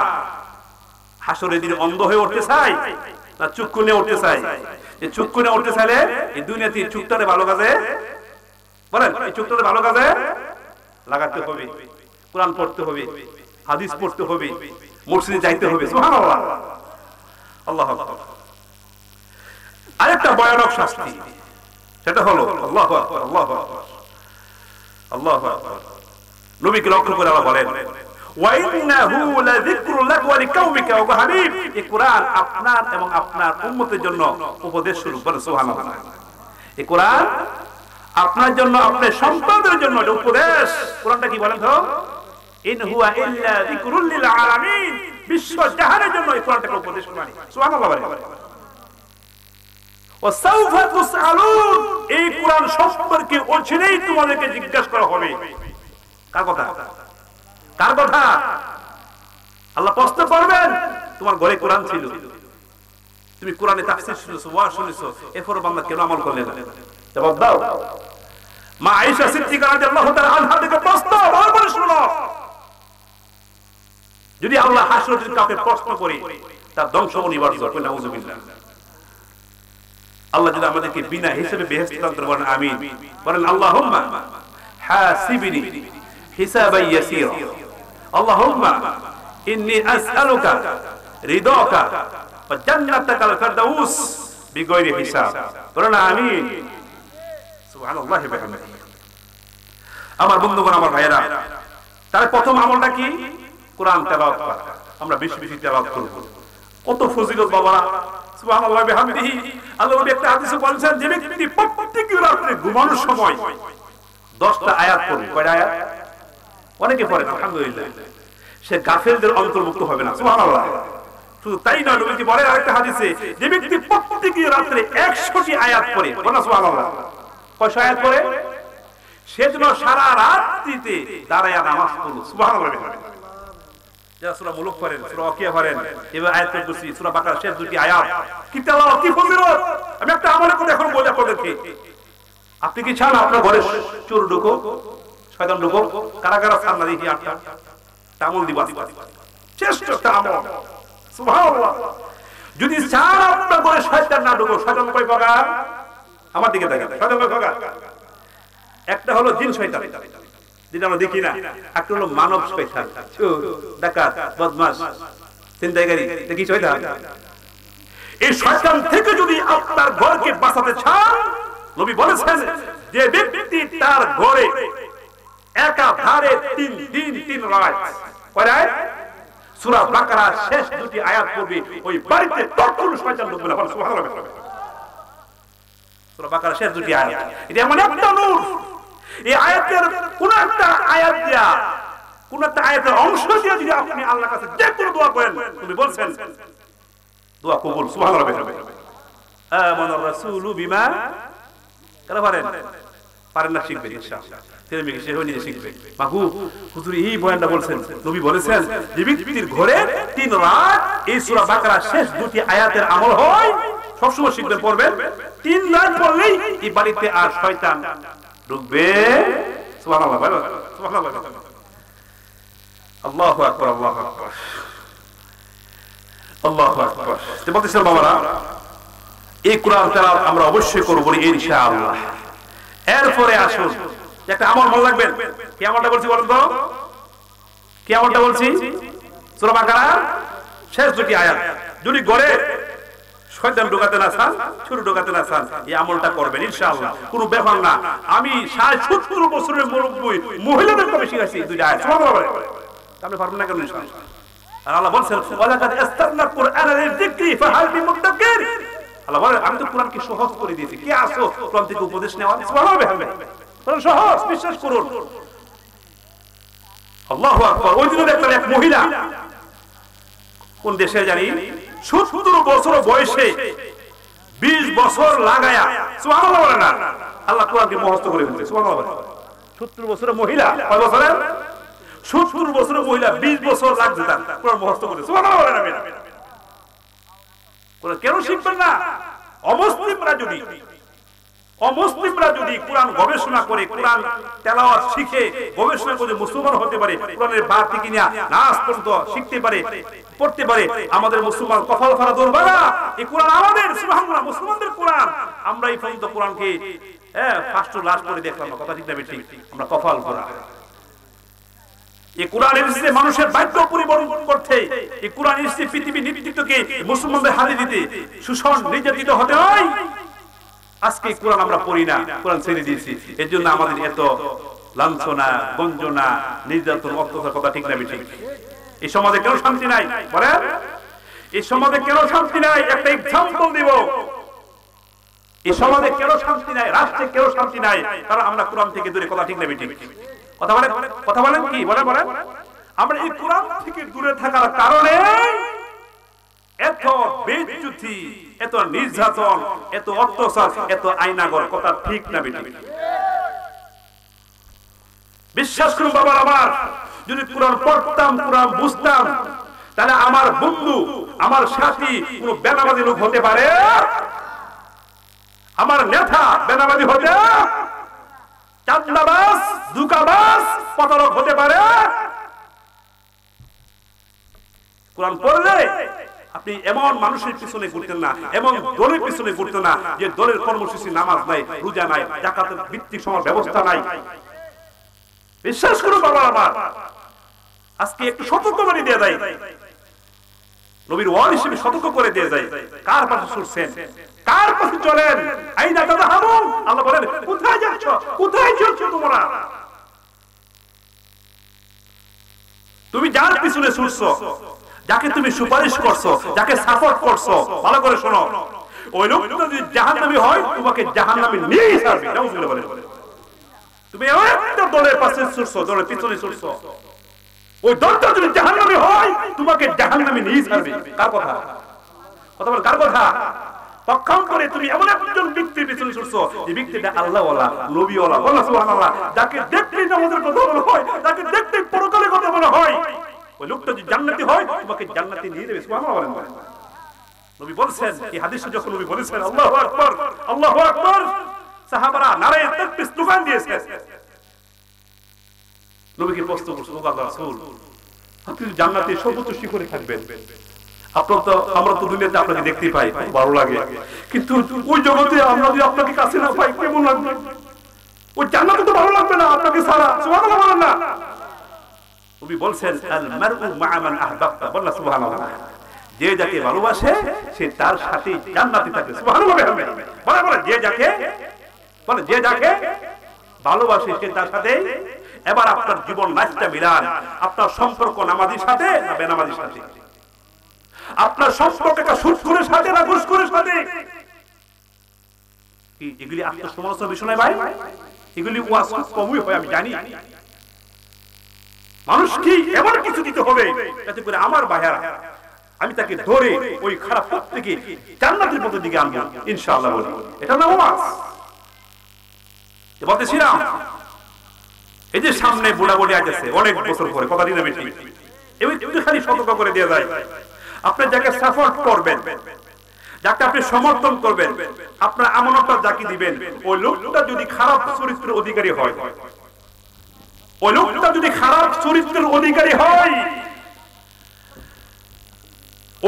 হাসরের দিন অন্ধ হয়ে উঠতে চাই না চক্ষু নিয়ে উঠতে চাই? এই চক্ষু নিয়ে উঠতে চাইলে এই দুনিয়াতে চোখটারে ভালো কাজে, বলেন এই চোখটারে ভালো কাজে লাগাতে হবে, কোরআন পড়তে হবে, হাদিস পড়তে হবে, মসজিদে যাইতে হবে। সুবহানাল্লাহ। আল্লাহু আকবার। আরেকটা ভয়ানক শাস্তি, সেটা হলো আল্লাহু আকবার, আল্লাহু আকবার, আল্লাহু আকবার। নবীকে লক্ষ্য করে আল্লাহ বলেন, ওয়া ইন্নাহু লাযিকরুন লাকা ওয়া লিকাওমিকা ওয়া হাবিব, এই কোরআন আপনার এবং আপনার উম্মতের জন্য উপদেশ স্বরূপ। বলেন সুবহানাল্লাহ। এই কোরআন আপনার জন্য, আপনার সন্তানদের জন্য উপদেশ। কোরআনটা কি বলেন তো? ইন হুয়া ইল্লা যিকরুল লিল আলামিন, বিশ্ব জাহানের জন্য এই কোরআনটাকে উপদেশ বাণী। সুবহানাল্লাহ। ওয়া সাউফা তুসআলুন, এই কোরআন সম্পর্কে অচিরেই তোমাদেরকে জিজ্ঞাসা করা হবে। কার কথা? কার কথা? আল্লাহ প্রশ্ন করবেন। তোমার ঘরে কোরআন ছিল, তুমি কোরআনে তাফসীর শুনেছো, ওয়াজ শুনেছো, এরপর বান্দা কেন আমল করলে না? জবাব দাও। মা আয়েশা সিদ্দিকা রাদিয়াল্লাহু তাআলা আনহা থেকে প্রশ্ন, ভালো করে শুনো। যদি আল্লাহ হাসরে যদি কাউকে প্রশ্ন করে, তার ধ্বংস অনিবার্য। নাউযুবিল্লাহ। আল্লাহ যদি আমাদেরকে বিনা হিসাবে বেহেশত দান করেন, আমিন বলেন। আল্লাহুম্মা হাসিবনি হিসাবান ইয়াসীরা, আল্লাহুম্মা ইন্নী আসআলুকা রিদাকা ওয়া জান্নাতাকাল ফিরদাউস বিগয়রি হিসাব। বলেন আমিন। সুবহানাল্লাহি ওয়া বিহামদিহি। আমার বন্ধুগণ, আমার ভাইয়েরা, তার প্রথম আমলটা কি? কোরআন তেলাওয়াত করা। আমরা বেশি বেশি তেলাওয়াত করব। কত ফজিলত বাবারা। সুবহানাল্লাহি ওয়া বিহামদিহি। আল্লাহ নবী একটা হাদিসে বলেছেন, যে ব্যক্তি প্রত্যেক রাতে ঘুমানোর সময় 10টা আয়াত পড়বে। কয়টা আয়াত? অনেকে পড়ে, আলহামদুলিল্লাহ। সে গাফেলদের অন্তর্ভুক্ত হবে না। সুবহানাল্লাহ। শুধু তাই না, নবী বলেন আরেকটা হাদিসে, যে ব্যক্তি প্রত্যেক রাতে 100টি আয়াত পড়ে, বলেন সুবহানাল্লাহ। কয়টা আয়াত পড়ে? সে যেন সারা রাত্রিতে দাঁড়ায়া নামাজ পড়ল। সুবহানাল্লাহ। যারা সূরা মুলক পড়েন, সূরা ওয়াকিয়া পড়েন, এবার আয়াত করছি সূরা বাকারা শেষ দুটি আয়াত, কি তেলাওয়াত, কি ফজিলত! আমি একটা আমলের কথা এখন বলি আপনাদেরকে। আপনি কি চান আপনার ঘরে চোর ঢুকুক, শয়তান ঢুকুক? কারা কারা চান না দেখি? আটটা আমল দিব, শ্রেষ্ঠ একটা আমল। সুবহানাল্লাহ। যদি চান আপনার ঘরে শয়তান না ঢুকুক, শয়তান কয় প্রকার? আমার দিকে দেখেন, শয়তান কয় প্রকার? একটা হলো জিন শয়তান, যেটা আমরা দেখি না। একটা হলো মানব শয়তান, চোর, ডাকাত, বদমাশ, ছিনতাইকারী। দেখি শয়তান। এই শয়তান থেকে যদি আপনার ঘরকে বাঁচাতে চান, নবী বলেছেন, যে ব্যক্তি তার ঘরে একাধারে 3 দিন 3 রাত, কয় রাত? সূরা বাকারা শেষ দুটি আয়াত পড়বে, ওই বাড়িতে তখন শয়তান ঢুকবে না। সুবহানাল্লাহ। সূরা বাকারা শেষ দুটি আয়াত, এটা এমন একটা নূর। এই আয়াতের কোন একটা আয়াত দিয়া, কোন একটা আয়াতের অংশ দিয়ে যদি আপনি আল্লাহর কাছে যে কোনো দোয়া করেন, তুমি বলছেন দোয়া কবুল। সুবহানাল্লাহ। আমানার রাসূলু বিমা, কারা পারেন? পারেন না, শিখবেন ইনশাআল্লাহ। ছেলে মেয়ে সে নিজে শিখবে। মাহু হুজুর এই বয়ানটা বলছেন, নবী বলেছেন, যে ব্যক্তির ঘরে 3 রাত এই সূরা বাকারা শেষ দুটি আয়াতের আমল হয়, সবসময় শিখবেন, পড়বেন। 3 রাত পড়লেই এই বাড়িতে আর শয়তান ঢুকবে। সুবহানাল্লাহ। সুবহানাল্লাহ। আল্লাহু আকবার, আল্লাহু আকবার, আল্লাহু আকবার। তো বলতেছেন বাবারা, এই কোরআন তেলাওয়াত আমরা অবশ্যই করব ইনশাআল্লাহ। এরপরে আসুন একটা আমল মনে রাখবেন। কি আমলটা বলছি বলেন তো? কি আমলটা বলছি? সূরা বাকারা শেষ দুটি আয়াত। যদি ঘরে শয়তান ঢোকাতে না চান, চোর ঢোকাতে না চান, এই আমলটা করবেন ইনশাআল্লাহ। কোনো ব্যাপার না। আমি 70 বছরের মুরব্বি মহিলাদেরকে বেশি শিখাইছি দুইটা আয়াত। সুবহানাল্লাহ। আপনি পারবেন না কেন? ইনশাআল্লাহ। আর আল্লাহ বলেন, ওয়ালাকাদ ইস্তারনা কুরআনা লিযিকরি ফাহাল বিমুদ্দাকির। আল্লাহ বলেন, আমি তো কোরআনকে সহজ করে দিয়েছি। কে আসো কোরআন থেকে উপদেশ নেওয়া? সুবহানাল্লাহ। সহজ, বিশ্বাস করুন। আল্লাহু আকবার। ওই দিন দেখলাম এক মহিলা, কোন দেশে জানি, 70 বছর বয়সে 20 বছর লাগায়া, সুবহানাল্লাহ বলেন না, আল্লাহ কোরআনকে মুখস্থ করে দিয়েছে। সুবহানাল্লাহ। 70 বছরের মহিলা, কয় বছরের? 70 বছরের মহিলা 20 বছর লাগছে তার কোরআন মুখস্থ করে। সুবহানাল্লাহ বলেন। আমিন। কোরআন কেন শিখবেন না? অমুসলিমরা যদি কোরআন গবেষণা করে, কোরআন তেলাওয়াত শিখে গবেষণা করে মুসলমান হতে পারে, কোরআনের বাদ থেকে নিয়ে নাস পর্যন্ত শিখতে পারে, পড়তে পারে, আমাদের মুসলমান কপাল ফাড়া দৌড় বাড়া। এই কোরআন আমাদের, সুবহানাল্লাহ, মুসলমানদের কোরআন। আমরা এই পর্যন্ত কোরআনকে ফার্স্ট লাস্ট করে দেখলাম না। কথা ঠিক না? ঠিক। আমরা কপাল ফাড়া। এই কোরআন এসেছে মানুষের ভাগ্য পরিবর্তন করতে, এই কোরআন এসেছে পৃথিবীর নেতৃত্বকে মুসলমানদের হাতে দিতে, শোষণ নির্যাতিত হতে হয়। আজকে কোরআন আমরা পড়ি না, কোরআন ছেড়ে দিয়েছি, এর জন্য আমাদের এত লাঞ্ছনা, গঞ্জনা, নির্যাতন, অত্যাচার। কথা ঠিক না বেঠিক? এই সমাজে কেন শান্তি নাই বলেন? এই সমাজে কেন শান্তি নাই? একটা এক্সাম্পল দিব। এই সমাজে কেন শান্তি নাই, রাষ্ট্রে কেন শান্তি নাই? কারণ আমরা কোরআন থেকে দূরে। কথা ঠিক না বেঠিক? কথা বলেন, কথা বলেন কি বলেন বলেন? আমরা এই কোরআন থেকে দূরে থাকার কারণে এত বেইজ্জতি, এত নির্যাতন, এত অত্যাচার, এত আইনাগর। কথা ঠিক না বেঠিক? বিশ্বাস করুন বাবা আমার, যদি কোরআন পড়তাম, কোরআন বুঝতাম, তাহলে আমার বন্ধু, আমার সাথী কোন বেনামাজি লোক হতে পারে? আমার নেতা বেনামাজি হতে, চাঁদাবাজ, দুকাবাজ, প্রতারক হতে পারে? কোরআন পড়লে আপনি এমন মানুষের পিছনে ঘুরতেন না, এমন দলের পিছনে ঘুরতেন না যে দলের কর্মসূচি, নামাজ নাই, রোজা নাই, যাকাতের ভিত্তিক সমাজ ব্যবস্থা নাই। বিশ্বাস করুন বাবা আমার, আজকে একটু সতর্ক করে দিয়ে যায়, নবীর ওয়াল হিসেবে সতর্ক করে দিয়ে যায়। কার পাশে ছুটছেন, কার পাশে চলেন? আইনা দাদা হামুন, আল্লাহ বলেন কোথায় যাচ্ছ, কোথায় চলছ তোমরা? তুমি যার পিছনে ছুটছো, যাকে তুমি সুপারিশ করছো, যাকে সাপোর্ট করছো, ভালো করে শোনো, ওই লোকটা যদি জাহান্নামী হয়, তোমাকে জাহান্নামে নিয়ে যাবে। নাউজুবিল্লাহ বলেন। তুমি একটা দলের পাশে ছুটছো, দলের পিছনে ছুটছো, ওই দলটা যদি জাহান্নামী হয়, তোমাকে জাহান্নামে নিয়ে যাবে। কার কথা? কথা বল, কার কথা? পক্ষান্তরে তুমি এমন একজন ব্যক্তির পিছনে ছুটছো, যে ব্যক্তিটা আল্লাহওয়ালা, নবীওয়ালা, আল্লাহ সুবহানাল্লাহ, যাকে দেখলেই নামাজের কথা বলা হয়, যাকে দেখলেই পরকালের কথা বলা হয়, ওই লোকটা যদি জান্নাতি হয়, তোমাকে জান্নাতে নিয়ে যাবে। সুবহানাল্লাহ বলেন। নবী বলেছেন, এই হাদিসে যখন নবী বলেছেন আল্লাহু আকবার, আল্লাহু আকবার, সাহাবারা নারায়ে তাকবীর স্লোগান দিয়েছেন। নবীকে প্রশ্ন করছে, ও আল্লাহর রাসূল, আপনি জান্নাতে সর্বোচ্চ শিখরে থাকবেন, আমরা তো দুনিয়াতে আপনাকে দেখতে পাই, ভালো লাগে, কিন্তু ওই জগতে আমরা যদি আপনাকে কাছে না পাই কেমন লাগবে? ওই জান্নাতে তো ভালো লাগবে না আপনাকে ছাড়া। সুবহানাল্লাহ বলেন না? নবী বলছেন আল মারউ মা'a মান আহবাবতা, বলেন সুবহানাল্লাহ। যে যাকে ভালোবাসে সে তার সাথে জান্নাতে থাকবে। সুবহানাল্লাহ বলেন বলেন, যে যাকে বলে, যে যাকে ভালোবাসে সে তার সাথে। এবার আপনার জীবন নাচটা মিলান, আপনার সম্পর্ক নামাজির সাথে না বেনামাজির সাথে? আপনার সম্পর্কটা সুদখোরের সাথে না ঘুষখোরের সাথে? কি এগুলি আত্মসমালোচনার বিষয় নয় ভাই? এগুলি ওয়াজ কমই হয়, আমি জানি। মানুষ কি এমন কিছু দিতে হবে যাতে করে আমার ভাইরা, আমি তাকে ধরে ওই খারাপ পথ থেকে জান্নাতের পথের দিকে আনবো ইনশাআল্লাহ। বলি এটা না ওয়াজ। বলতেছিলাম, এই যে সামনে বুড়া বুড়ি আসছে অনেক বছর পরে, কথা দিন বেশি, এবং একটু খালি সতর্ক করে দিয়ে যায়, আপনি যাকে সাপোর্ট করবেন, যাকে আপনি সমর্থন করবেন, আপনার আমানতটা যাকে দিবেন, ওই লোকটা যদি খারাপ চরিত্রের অধিকারী হয়, ওই লোকটা যদি খারাপ চরিত্রের অধিকারী হয়,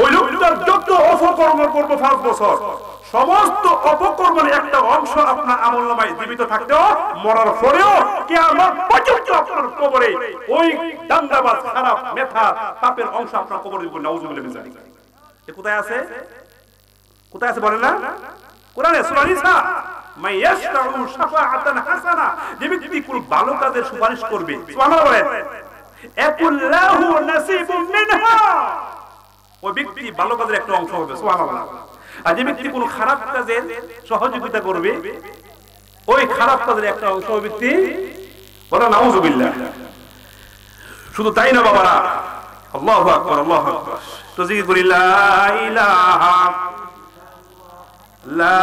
ওই লোকটার যত অপকর্ম করবো 5 বছর, সমস্ত অপকর্মের একটা অংশ আপনার আমলনামায় জীবিত থাকতেও, মরার পরেও কিয়ামত পর্যন্ত আপনার কবরে ওই দান্দাবাজ, খারাপ মেথা, পাপের অংশ আপনার কবরে দিব। নাউজুবিল্লাহ মিন যালিক। এ কোথায় আছে? কোথায় আছে বলেন না? কোরআনে সূরা নিসা, মাইয়াশতাউ শাফাআতান হাসানা, যে ব্যক্তি কোন ভালো কাজের সুপারিশ করবে, সুবহানাল্লাহ বলেন, ইয়াকুল্লাহু নাসিবুম মিনহা, ওই ব্যক্তি ভালো কাজের একটা অংশ হবে। সুবহানাল্লাহ। আর যে ব্যক্তি কোন খারাপ কাজের সহযোগিতা করবে, ওই খারাপ কাজের একটা অংশ ওই ব্যক্তি, বলা নাউজুবিল্লাহ। শুধু তাই না বাবারা, আল্লাহু আকবার, আল্লাহু আকবার, তো জিকির করি লা ইলাহা, লা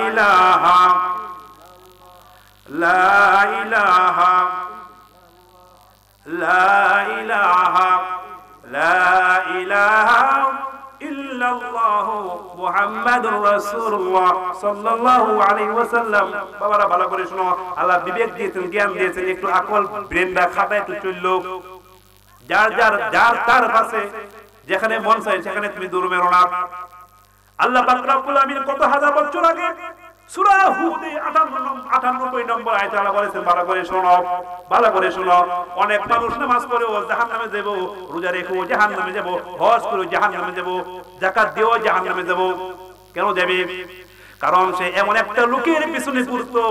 ইলাহা, লা ইলাহা, লা ইলাহা, লা ইলাহা ইল্লাল্লাহ মুহাম্মাদুর রাসূলুল্লাহ সাল্লাল্লাহু আলাইহি ওয়াসাল্লাম। বাবারা ভালো করে শুনো, আল্লাহ বিবেক দিয়েছেন, জ্ঞান দিয়েছেন, একটু আকল ব্রেনটা খাতা একটু চললো, যার যার যার তার কাছে যেখানে মন চায় সেখানে তুমি দূর মেরো না। আল্লাহ পাক রব্বুল আমিন কত হাজার বছর আগে সূরা হুদে 98 নম্বর আয়াতে আল্লাহ বলেছেন, ভালো করে শোনো, অনেক মানুষ নামাজ পড়ে ও জাহান্নামে যাব, রোজা রেখে জাহান্নামে যাব, হজ করে জাহান্নামে যাব, যাকাত দিও জাহান্নামে যাব। কেন যাবে? কারণ সে এমন একটা লোকের পিছনে ঘুরতো,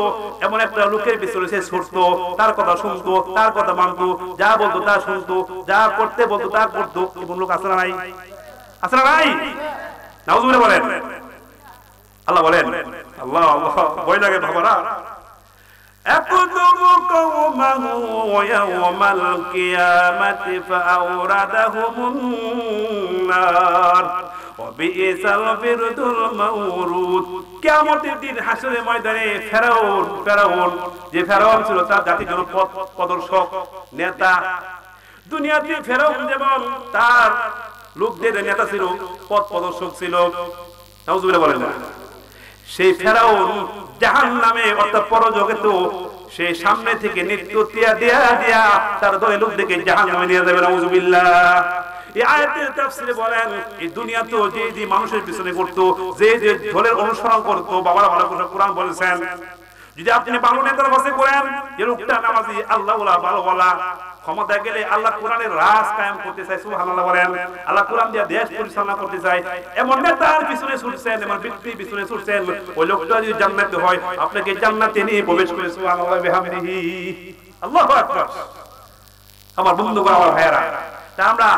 এমন একটা লোকের পিছনে সে ছুটতো, তার কথা শুনতো, তার কথা মানতো, যা বলতো তা শুনতো, যা করতে বলতো তা করতো। এমন লোক আছে না নাই? আছে না নাই? নাউজুবিল্লাহ বলেন। আল্লাহ বলেন, আল্লাহ আল্লাহ ভয় লাগে বাবারা। আকুতুবু কওমাহু ইয়াওমাল কিয়ামাতি ফাআওরাদাহুমুন নার ওয়া বিইসাল বিরদুল মাওরুদ। কিয়ামতের দিন হাসরের ময়দানে ফেরাউন যে ফেরাউন ছিল তার জাতির জন্য পথ প্রদর্শক নেতা। দুনিয়াতে ফেরাউন যেমন তার লোকদের নেতা ছিল, পথ প্রদর্শক ছিল, নাউজুবিল্লাহ বলেন না, সেই ফেরাউন জাহান্নামে অর্থাৎ পরজগতে সে সামনে থেকে নৃত্য দিয়া তার দলে লোকদেরকে জাহান্নামে নিয়ে যাবে। নাউজুবিল্লাহ। এই আয়াতের তাফসীরে বলেন, এই দুনিয়াতে যে মানুষের পিছনে ঘুরতো, যে দলের অনুসরণ করতো, বাবারা ভালো করে কোরআন বলেছেন, যদি আপনি ভালো নেতার কাছে করেন যে লোকটা নামাজি, আল্লাহ ওয়ালা, ভালো ওয়ালা, ক্ষমতা গেলে আল্লাহ কোরআনের রাজ কায়েম করতে চায়, সুবহানাল্লাহ বলেন, আল্লাহ কোরআন দিয়ে দেশ পরিচালনা করতে চায়, এমন নেতার পিছনে ছুটছেন, এমন ব্যক্তির পিছনে ছুটছেন, ওই লোকটা যদি জান্নাতে হয় আপনাকে জান্নাতে নিয়ে প্রবেশ করে, সুবহানাল্লাহ বিহামদিহি, আল্লাহু আকবার। আমার বন্ধুগণ, আমার ভাইয়েরা, তা আমরা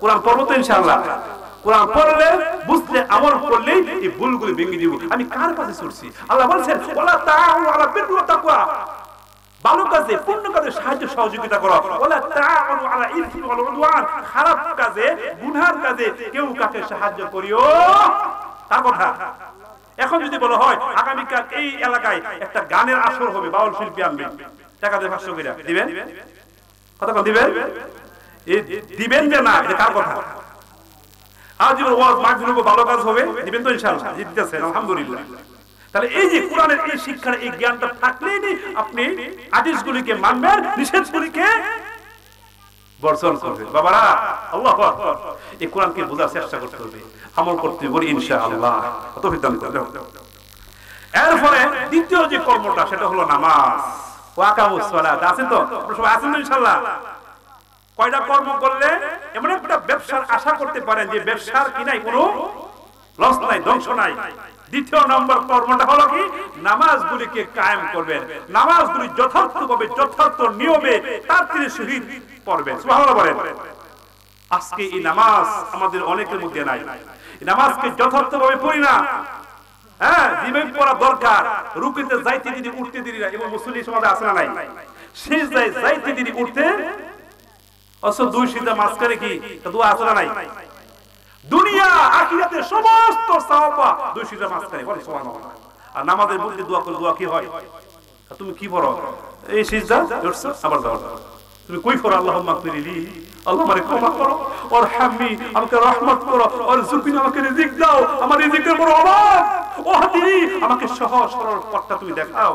কোরআন পড়ব তো ইনশাআল্লাহ। কোরআন পড়লে বুঝলে আমল করলে এই ভুলগুলো ভেঙে দিব। আমি কার কাছে ছুটছি? আল্লাহ বলেছেন, ওয়ালা তাআউনু আলা বিররি ওয়া তাকওয়া, ভালো কাজে পূর্ণ কাজে সাহায্য সহযোগিতা করো, ওয়ালা তাআউনু আলা ইসমি ওয়াল উদওয়ান, খারাপ কাজে গুনার কাজে কেউ কাকে সাহায্য করিও। তার কথা এখন যদি বলা হয় আগামীকাল এই এলাকায় একটা গানের আসর হবে, বাউল শিল্পী আনবে, টাকা দিয়ে 500 করে দিবেন? কথা কোন দিবেন? এই দিবেন যে না, এটা কার কথা? আজ ওয়াজ মাহফিল ভালো কাজ হবে, দিবেন তো ইনশাআল্লাহ? দিতেছেন, আলহামদুলিল্লাহ। তাহলে এই যে কোরআনের এই শিক্ষার এই জ্ঞানটা থাকলেই আপনি হাদিসগুলিকে মানবেন, নিষেধগুলিকে বর্জন করবেন। বাবারা, আল্লাহু আকবার। এই কোরআনকে বোঝার চেষ্টা করতে হবে, আমল করতে হবে ইনশাআল্লাহ। তৌফিক দান করুন। এরপরে দ্বিতীয় যে কর্মটা সেটা হলো নামাজ। ওয়া আকামুস সালাত। আছেন তো? আপনারা সবাই আছেন তো ইনশাআল্লাহ? কয়টা কর্ম করলে এমন একটা ব্যবসার আশা করতে পারেন যে ব্যবসার কি নাই, কোনো লস নাই, ধ্বংস নাই। দ্বিতীয় নম্বর কর্মটা হলো কি? নামাজগুলিকে কায়েম করবেন, নামাজগুলি যথার্থভাবে যথার্থ নিয়মে তার শহীদ পড়বেন। সুবহানাল্লাহ বলেন। আজকে এই নামাজ আমাদের অনেকের মধ্যে নাই, এই নামাজকে যথার্থভাবে পড়ি না। হ্যাঁ, যেভাবে পড়া দরকার, রুকুতে যাইতে দিদি উঠতে দিদি না, এবং মুসলিম সমাজে আছে না নাই? সিজদায় যাইতে দিদি উঠতে, অথচ দুই সিজদা মাঝখানে কি দোয়া আছে না নাই? দুনিয়া আখিরাতের সমস্ত সওয়াব দুই সিজদার মাঝখানে, বলে সুবহানাল্লাহ। আর নামাজের মধ্যে দোয়া করলে দোয়া কি হয়? তুমি কি পড়ো? এই সিজদা উঠছো, আবার দাও। তুমি কই পড়ো? আল্লাহুম্মা গফিরলি, আল্লাহ আমারে ক্ষমা করো, ওয়ারহামনি, আমাকে রহমত করো, ওয়ারযুকনি, আমাকে রিজিক দাও, আমার রিজিকের বড় অভাব, ওয়াহদিনি, আমাকে সহজ সরল পথটা তুমি দেখাও,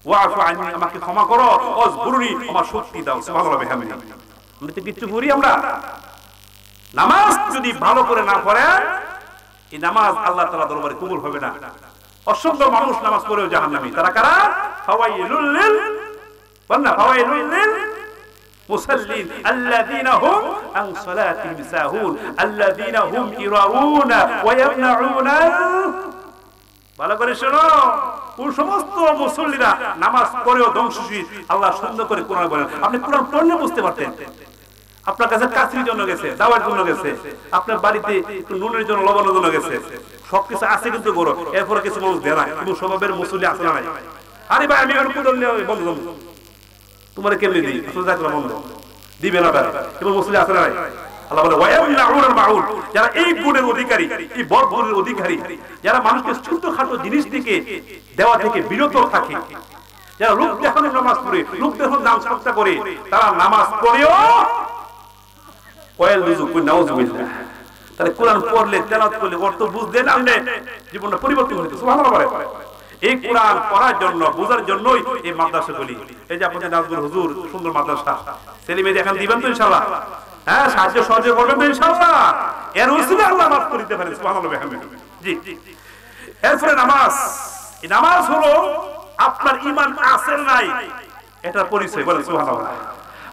ওয়াফু আননি, আমাকে ক্ষমা করো, ওয়াজবুরনি, আমার শক্তি দাও। সুবহানাল্লাহ বিহামদিহি। আমরা তো কিচ্ছু করি আমরা। নামাজ যদি ভালো করে না পড়ে, এই নামাজ আল্লাহ তাআলা দরবারে কবুল হবে না। অসংখ্য মানুষ নামাজ পড়েও জাহান্নামী। তারা কারা? ফাওয়াইলুল লিল মুসাল্লিন আল্লাযীনা হুম আন সালাতিহিম সাহুন আল্লাযীনা হুম ইরাউনা ওয়া ইয়ামনাউনা। ভালো করে শোনো, ওই সমস্ত মুসল্লিরা নামাজ পড়েও ধ্বংসশীল। আল্লাহ সুন্দর করে কোরআন বলেন। আপনি কোরআন পড়লে বুঝতে পারতেন। আপনার কাছে কাছির জন্য গেছে, দাওয়ার জন্য গেছে, আপনার বাড়িতে একটু নুনের জন্য, লবণের জন্য গেছে, সবকিছু আছে কিন্তু গরো, এরপরে কিছু মানুষ দেয় না। কিন্তু স্বভাবের মুসল্লি আছে না নাই? আরে ভাই, আমি এখন বললে বন্ধ তোমার কেমনি দিই, বন্ধ দিবে না তারা, এবং মুসল্লি আছে না নাই? আল্লাহ বলে ওয়ায়ামনাউনাল মাউন, যারা এই গুণের অধিকারী, এই বড় গুণের অধিকারী, যারা মানুষকে ছোটখাটো জিনিস থেকে দেওয়া থেকে বিরত থাকে, যারা লোক দেখানোর নামাজ পড়ে, লোক দেখানোর নাম চর্চা করে, তারা নামাজ পড়েও কয়েল রুজু কই, নাউজুবিল্লাহ। তাহলে কোরআন পড়লে, তেলাওয়াত করলে, অর্থ বুঝলে নামলে জীবনটা পরিবর্তন হইতো। সুবহানাল্লাহ বলে। এই কোরআন পড়ার জন্য, বোঝার জন্যই এই মাদ্রাসাগুলি। এই যে আপনাদের নাজবুল হুজুর সুন্দর মাদ্রাসা, ছেলে মেয়ে এখন দিবেন তো ইনশাআল্লাহ? হ্যাঁ, সাহায্য সহযোগ করবেন তো ইনশাআল্লাহ? এর উসিলায় আল্লাহ মাফ করে দিতে পারেন। সুবহানাল্লাহ। জি। এরপরে নামাজ এই নামাজ হলো আপনার ঈমান আছে নাই এটার পরিচয়। বলেন সুবহানাল্লাহ।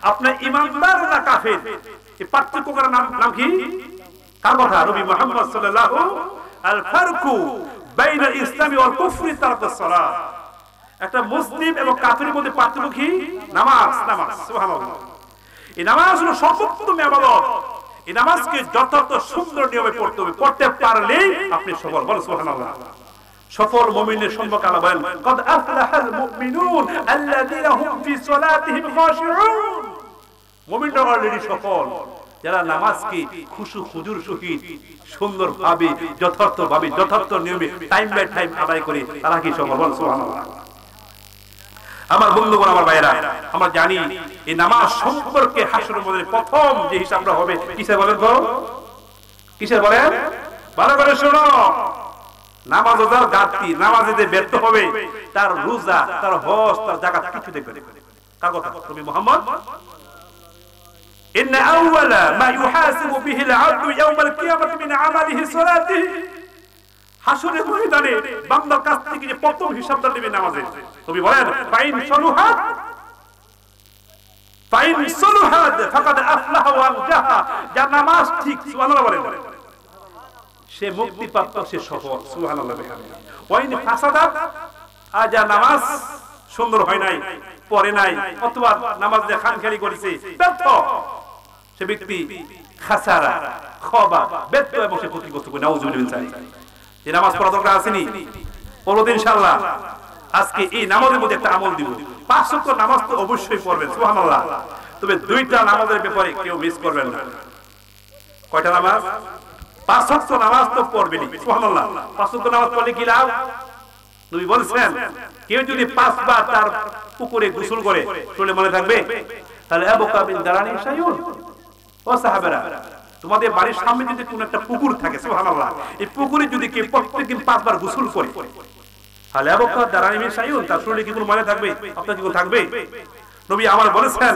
আপনার ঈমানদার না কাফের এই পার্থক্য করার নাম কি? কার কথা? নবী মুহাম্মদ সাল্লাল্লাহু আল ফারকু বাইনা ইসলামি ওয়াল কুফরি তারাকুস সালাত। একটা মুসলিম এবং কাফেরের মধ্যে পার্থক্য কি? নামাজ। নামাজ। সুবহানাল্লাহ। এই নামাজ হলো সর্বোত্তম ইবাদত। এই নামাজকে যথার্থ সুন্দর নিয়মে পড়তে হবে। পড়তে পারলেই আপনি সফল। বলেন সুবহানাল্লাহ। সফল মুমিনের সম্পর্কে আল্লাহ বলেন قد أفلح المؤمنون الذين هم في صلاتهم خاشعون। মুমিনরা অলরেডি সফল যারা নামাজকে খুশু খুজুর সহিত সুন্দরভাবে যথার্থভাবে যথার্থ নিয়মে টাইম বাই টাইম আদায় করে তারা কি সফল। বলেন সুবহানাল্লাহ। আমার বন্ধুগণ, আমার ভাইরা, আমরা জানি এই নামাজ সম্পর্কে হাসরের মধ্যে প্রথম যে হিসাবটা হবে কিসের বলেন তো? কিসের বলেন? ভালো করে শোনো। নামাজ যার ঘাটতি, নামাজে যে ব্যর্থ হবে তার রোজা, তার হজ, তার যাকাত কিছু দেখবে না। কার কথা? নবী মুহাম্মদ ইন্না আউওয়ালা মা ইউহাসিবু বিহি আল-আবদু ইয়াওমাল কিয়ামাতি মিন আমালিহি সালাতিহি। হাসরের ময়দানে বান্দার কাছ থেকে যে প্রথম হিসাবটা নেবে নামাজের। নবী বলেন ফাইন সালুহাত ফাকাদ আফলাহা ওয়া আনজাহা। যার নামাজ ঠিক, সুবহানাল্লাহ বলেন, সে মুক্তিপ্রাপ্ত, সে সফল। সুবহানাল্লাহ। ওয়াইন ফাসাদাত, আর যার নামাজ সুন্দর হয় নাই, পড়ে নাই, অথবা নামাজ দিয়ে খানখানি করেছে, ব্যর্থ, সে ব্যক্তি খাসারা, খবা, ব্যর্থ এবং সে ক্ষতিগ্রস্ত। নাউজুবিল্লাহ। এই নামাজ পড়া দরকার আসেনি? পড়ব ইনশাআল্লাহ। আজকে এই নামাজের মধ্যে একটা আমল দিব। 5 ওয়াক্ত নামাজ তো অবশ্যই পড়বেন, সুবহানাল্লাহ। তবে 2টা নামাজের ব্যাপারে কেউ মিস করবেন না। কয়টা নামাজ? 5 ওয়াক্ত নামাজ তো পড়বেনই, সুবহানাল্লাহ। 5 ওয়াক্ত নামাজ পড়লে কি লাভ? নবী বলেছেন কেউ যদি 5 বার তার পুকুরে গোসল করে, শুনলে মনে থাকবে, তাহলে আবকা বিন দারানি শাইউন। ও সাহাবারা, তোমাদের বাড়ির সামনে যদি কোন একটা পুকুর থাকে, সুবহানাল্লাহ, এই পুকুরে যদি কেউ প্রত্যেকদিন 5 বার গোসল করে, তাহলে আবকা দারানি শাইউন, তার শরীরে কি কোনো মনে থাকবে? আপনার কি কোনো থাকবে? নবী আমার বলেছেন,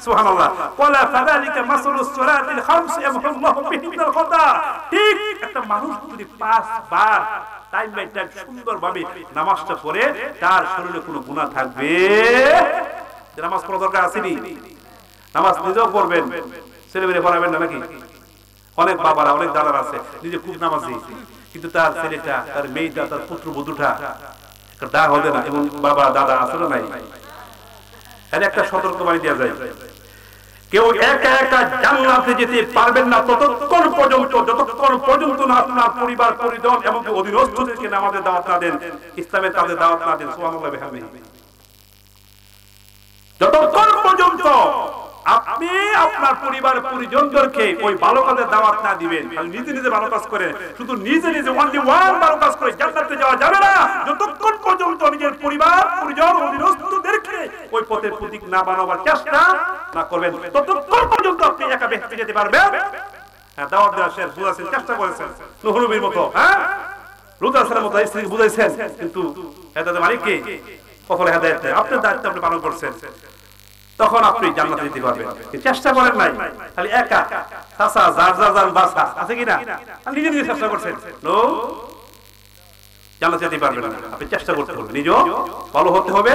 সুবহানাল্লাহ, ওয়ালা ফাযালিকা মাসালুস সালাতিল খামস ইয়ামহুল্লাহু বিহিল খাতা। ঠিক একটা মানুষ যদি 5 বার টাইম বাই টাইম সুন্দরভাবে নামাজটা পড়ে, তার শরীরে কোনো গুনাহ থাকবে? নামাজ পড়া দরকার আসেনি? নামাজ নিজেও পড়বেন, ছেলেমেয়ে পড়াবেন না নাকি? অনেক বাবারা, অনেক দাদারা আছে নিজে খুব নামাজি, কিন্তু তার ছেলেটা, তার মেয়েটা, তার পুত্রবধূটা দা হবে না, এবং বাবা দাদা আসলে নাই। একটা সতর্কবাণী দেওয়া যায়, কেউ একা একা জান্নাতে যেতে পারবেন না ততক্ষণ পর্যন্ত, যতক্ষণ পর্যন্ত না আপনার পরিবার পরিজন এবং অধীনস্থদেরকে নামাজের দাওয়াত না দেন, ইসলামের কাজে দাওয়াত না দেন। সুবহানাল্লাহ। যতক্ষণ পর্যন্ত আপনি আপনার পরিবার পরিজনদেরকে ওই ভালো কাজের দাওয়াত না দিবেন, নিজে নিজে ভালো কাজ করে, শুধু নিজে নিজে অনলি ওয়ান ভালো কাজ করে জান্নাতে যাওয়া যাবে না। যতক্ষণ পর্যন্ত নিজের পরিবার পরিজন অধীনস্থদেরকে ওই পথের প্রতীক না বানাবার চেষ্টা না করবেন, ততক্ষণ পর্যন্ত আপনি একা বেহেশতে যেতে পারবেন। হ্যাঁ, দাওয়াত দেওয়ার শেষ বুঝাচ্ছেন, চেষ্টা করেছেন নূহ নবীর মতো, হ্যাঁ, লূত আলাইহিস সালামের মতো স্ত্রীকে বুঝাইছেন, কিন্তু হেদায়েতের মালিক কে? কখনো হেদায়েত নেই। আপনার দায়িত্ব আপনি পালন করছেন, তখন আপনি জান্নাতে যেতে পারবেন। চেষ্টা করেন নাই, খালি একা চাচা যার যার যান বাসা আছে কিনা, নিজে নিজে চেষ্টা করছেন, নো, জান্নাতে যেতে পারবেন না। আপনি চেষ্টা করতে হবে, নিজেও ভালো হতে হবে।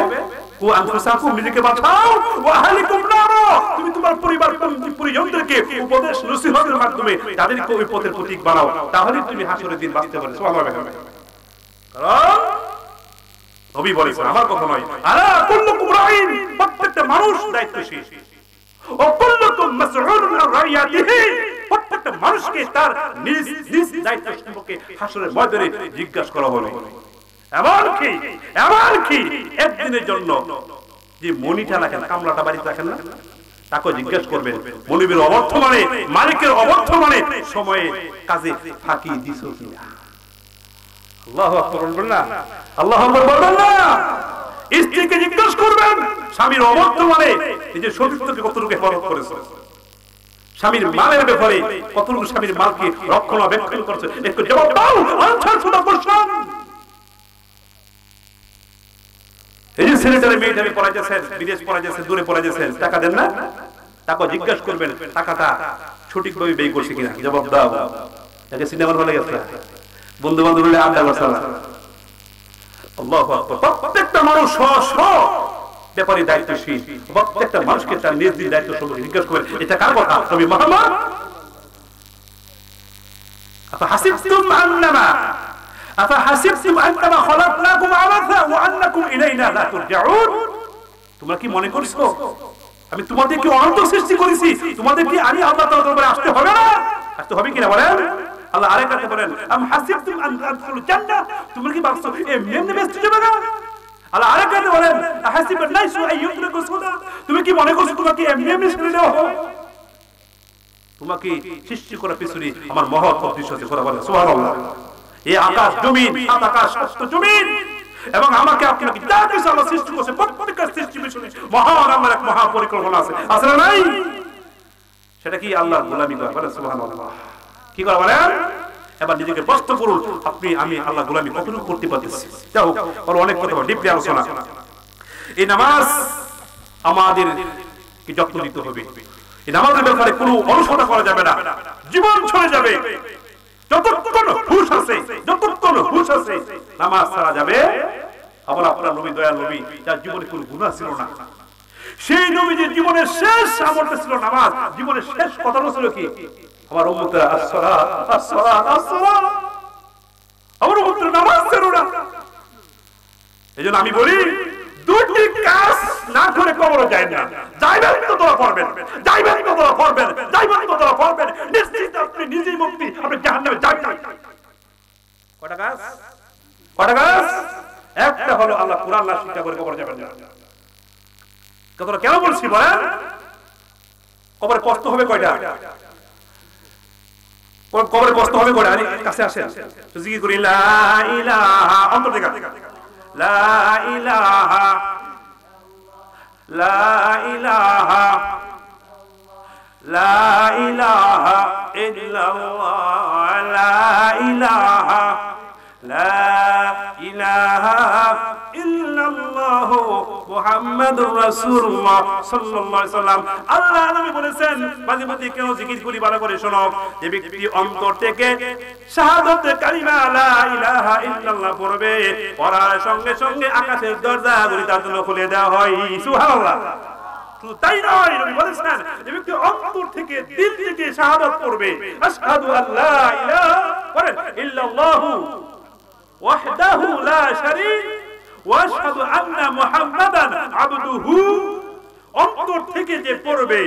কু আনফুসাকুম, নিজেকে বাঁচাও, ওয়া আহলিকুম নার, তুমি তোমার পরিবার পরিজনদেরকে উপদেশ নসিহতের মাধ্যমে তাদেরকে ওই পথের প্রতীক বানাও, তাহলেই তুমি হাসরের দিন বাঁচতে পারবে। সুবহানাল্লাহ। কারণ নবী বলেছেন, আমার কথা নয়, আলা কুল্লুকুম রাঈন, প্রত্যেকটা মানুষ দায়িত্বশীল, ও কুল্লুকুম মাসউলুন আন রাইয়াতিহি, প্রত্যেকটা মানুষকে তার নিজ নিজ দায়িত্ব সম্পর্কে হাসরের ময়দানে জিজ্ঞাসা করা হবে। এমনকি একদিনের জন্য যে মনিটা রাখেন, কামলাটা বাড়িতে রাখেন না, তাকে জিজ্ঞেস করবেন মনিবের অবর্তমানে, মালিকের অবর্তমানে সময়ে কাজে ফাঁকি দিছো কিনা। আল্লাহু আকবার বলবেন না? আল্লাহু আকবার বলবেন না? স্ত্রীকে জিজ্ঞেস করবেন স্বামীর অবর্তমানে নিজের শরীরকে কতটুকু হেফাজত করেছে, স্বামীর মালের ব্যাপারে কতটুকু স্বামীর মালকে রক্ষণাবেক্ষণ করছে, একটু জবাব দাও। আনসার শোনা প্রশ্ন। এই যে ছেলেটারে মেয়েটারে পড়াইতেছেন, বিদেশ পড়াইতেছেন, দূরে পড়াইতেছেন, টাকা দেন না, তাকে জিজ্ঞেস করবেন টাকাটা সঠিকভাবে ব্যয় করছে কিনা, জবাব দাও। তাকে সিনেমার হলে গেছে, বন্ধু বান্ধব হলে আড্ডা বসা, আল্লাহু আকবার। প্রত্যেকটা মানুষ স্ব ব্যাপারে দায়িত্বশীল, প্রত্যেকটা মানুষকে তার নিজ নিজ দায়িত্ব সম্পর্কে জিজ্ঞেস করেন, এটা কার কথা? নবী মুহাম্মদ। আফাহাসিবতুম আন্নামা খালাকনাকুম আবাসা ওয়া আন্নাকুম ইলাইনা লা তুরজাউন। তোমরা কি মনে করছো আমি তোমাদেরকে অনন্ত সৃষ্টি করেছি, তোমাদেরকে আমি আল্লাহ তাআলার দরবারে আসতে হবে না? আসতে হবে কিনা বলেন? আল্লাহ আরেকটা বলেন, আম হাসিবতুম আন তাদখুলুল জান্নাহ, তোমরা কি ভাবছো এমনি বেঁচে যাবে না? আল্লাহ আরেকটা বলেন, আহাসিবান নাসু আইয়ুতরাকু সুদা, তুমি কি মনে করছো তোমাকে এমনি ছেড়ে দেওয়া হবে? তোমাকে সৃষ্টি করার পিছনে আমার মহৎ উদ্দেশ্য আছে। বলেন সুবহানাল্লাহ। এই আকাশ জমিন, সাত আকাশ সপ্ত জমিন এবং আমাকে আপনাকে যা কিছু আল্লাহ সৃষ্টি করেছে প্রত্যেকটা সৃষ্টির পিছনে মহান আমার এক মহা পরিকল্পনা আছে। আছে না নাই? সেটা কি আল্লাহর গোলামি করা। বলেন সুবহানাল্লাহ। কি করা বলেন? এবার নিজেকে প্রশ্ন করুন, আমি আল্লাহ গোলামি কতটুকু করতে পারতেছি? যাও আর অনেক কথা ডিপলি আলোচনা। এই নামাজ আমাদের কি যত্ন নিতে হবে। এই নামাজের ব্যাপারে কোনো অলসতা করা যাবে না, জীবন চলে যাবে। যতক্ষণ হুঁশ আছে নামাজ ছাড়া যাবে। আবার আপনার নবী, দয়াল নবী, যার জীবনে কোনো গুনাহ ছিল না, সেই নবী যে জীবনের শেষ আমলটা ছিল নামাজ, জীবনের শেষ কথাটা ছিল কি? আমার উম্মতের আসসালাত আসসালাত আসসালাত, আমার উম্মতের নামাজ ছিল না। এজন্য আমি বলি, দুটি কাজ না করে কবরে যায় না। যাইবেন তো দোয়া করবেন, যাইবেন তো দোয়া করবেন, যাইবেন তো দোয়া করবেন, নিশ্চিত আপনি নিজেই মুক্তি, আপনি জাহান্নামে যাবেন না। কয়টা কাজ? কয়টা কাজ? একটা হলো আল্লাহ কুরআন না শিক্ষা করে কবরে যাবেন না। কথাটা কেন বলছি বলেন? কবরে কষ্ট হবে কয়টা? কবরে কষ্ট হবে কয়টা? আরে কাছে আসেন, জিকির করি লা ইলাহা, অন্তর থেকে লা ইলাহা লা ইলাহা লা ইলাহা ইল্লাল্লাহ লা ইলাহা লা ইলাহা ইল্লাল্লাহ মুহাম্মাদুর রাসূলুল্লাহ সাল্লাল্লাহু আলাইহি ওয়াসাল্লাম। আল্লাহ নবী বলেছেন, মাঝে মাঝে কেন জিকির করি ভালো করে শোনো, যে ব্যক্তি অন্তর থেকে শাহাদাত কালিমা লা ইলাহা ইল্লাল্লাহ পড়বে, পড়ার সঙ্গে সঙ্গে আকাশের দরজাগুলি তার জন্য খুলে দেওয়া হয়। সুবহানাল্লাহ। শুধু তাই নয়, নবী বলেছেন, যে ব্যক্তি অন্তর থেকে দিল থেকে শাহাদাত পড়বে, আশহাদু আল্লা ইলাহা বলেন ইল্লাল্লাহু ওয়াহদাহু লা শারীক ওয়া আশহাদু আন্না মুহাম্মাদান আবদুহু, অন্তর থেকে যে পড়বে,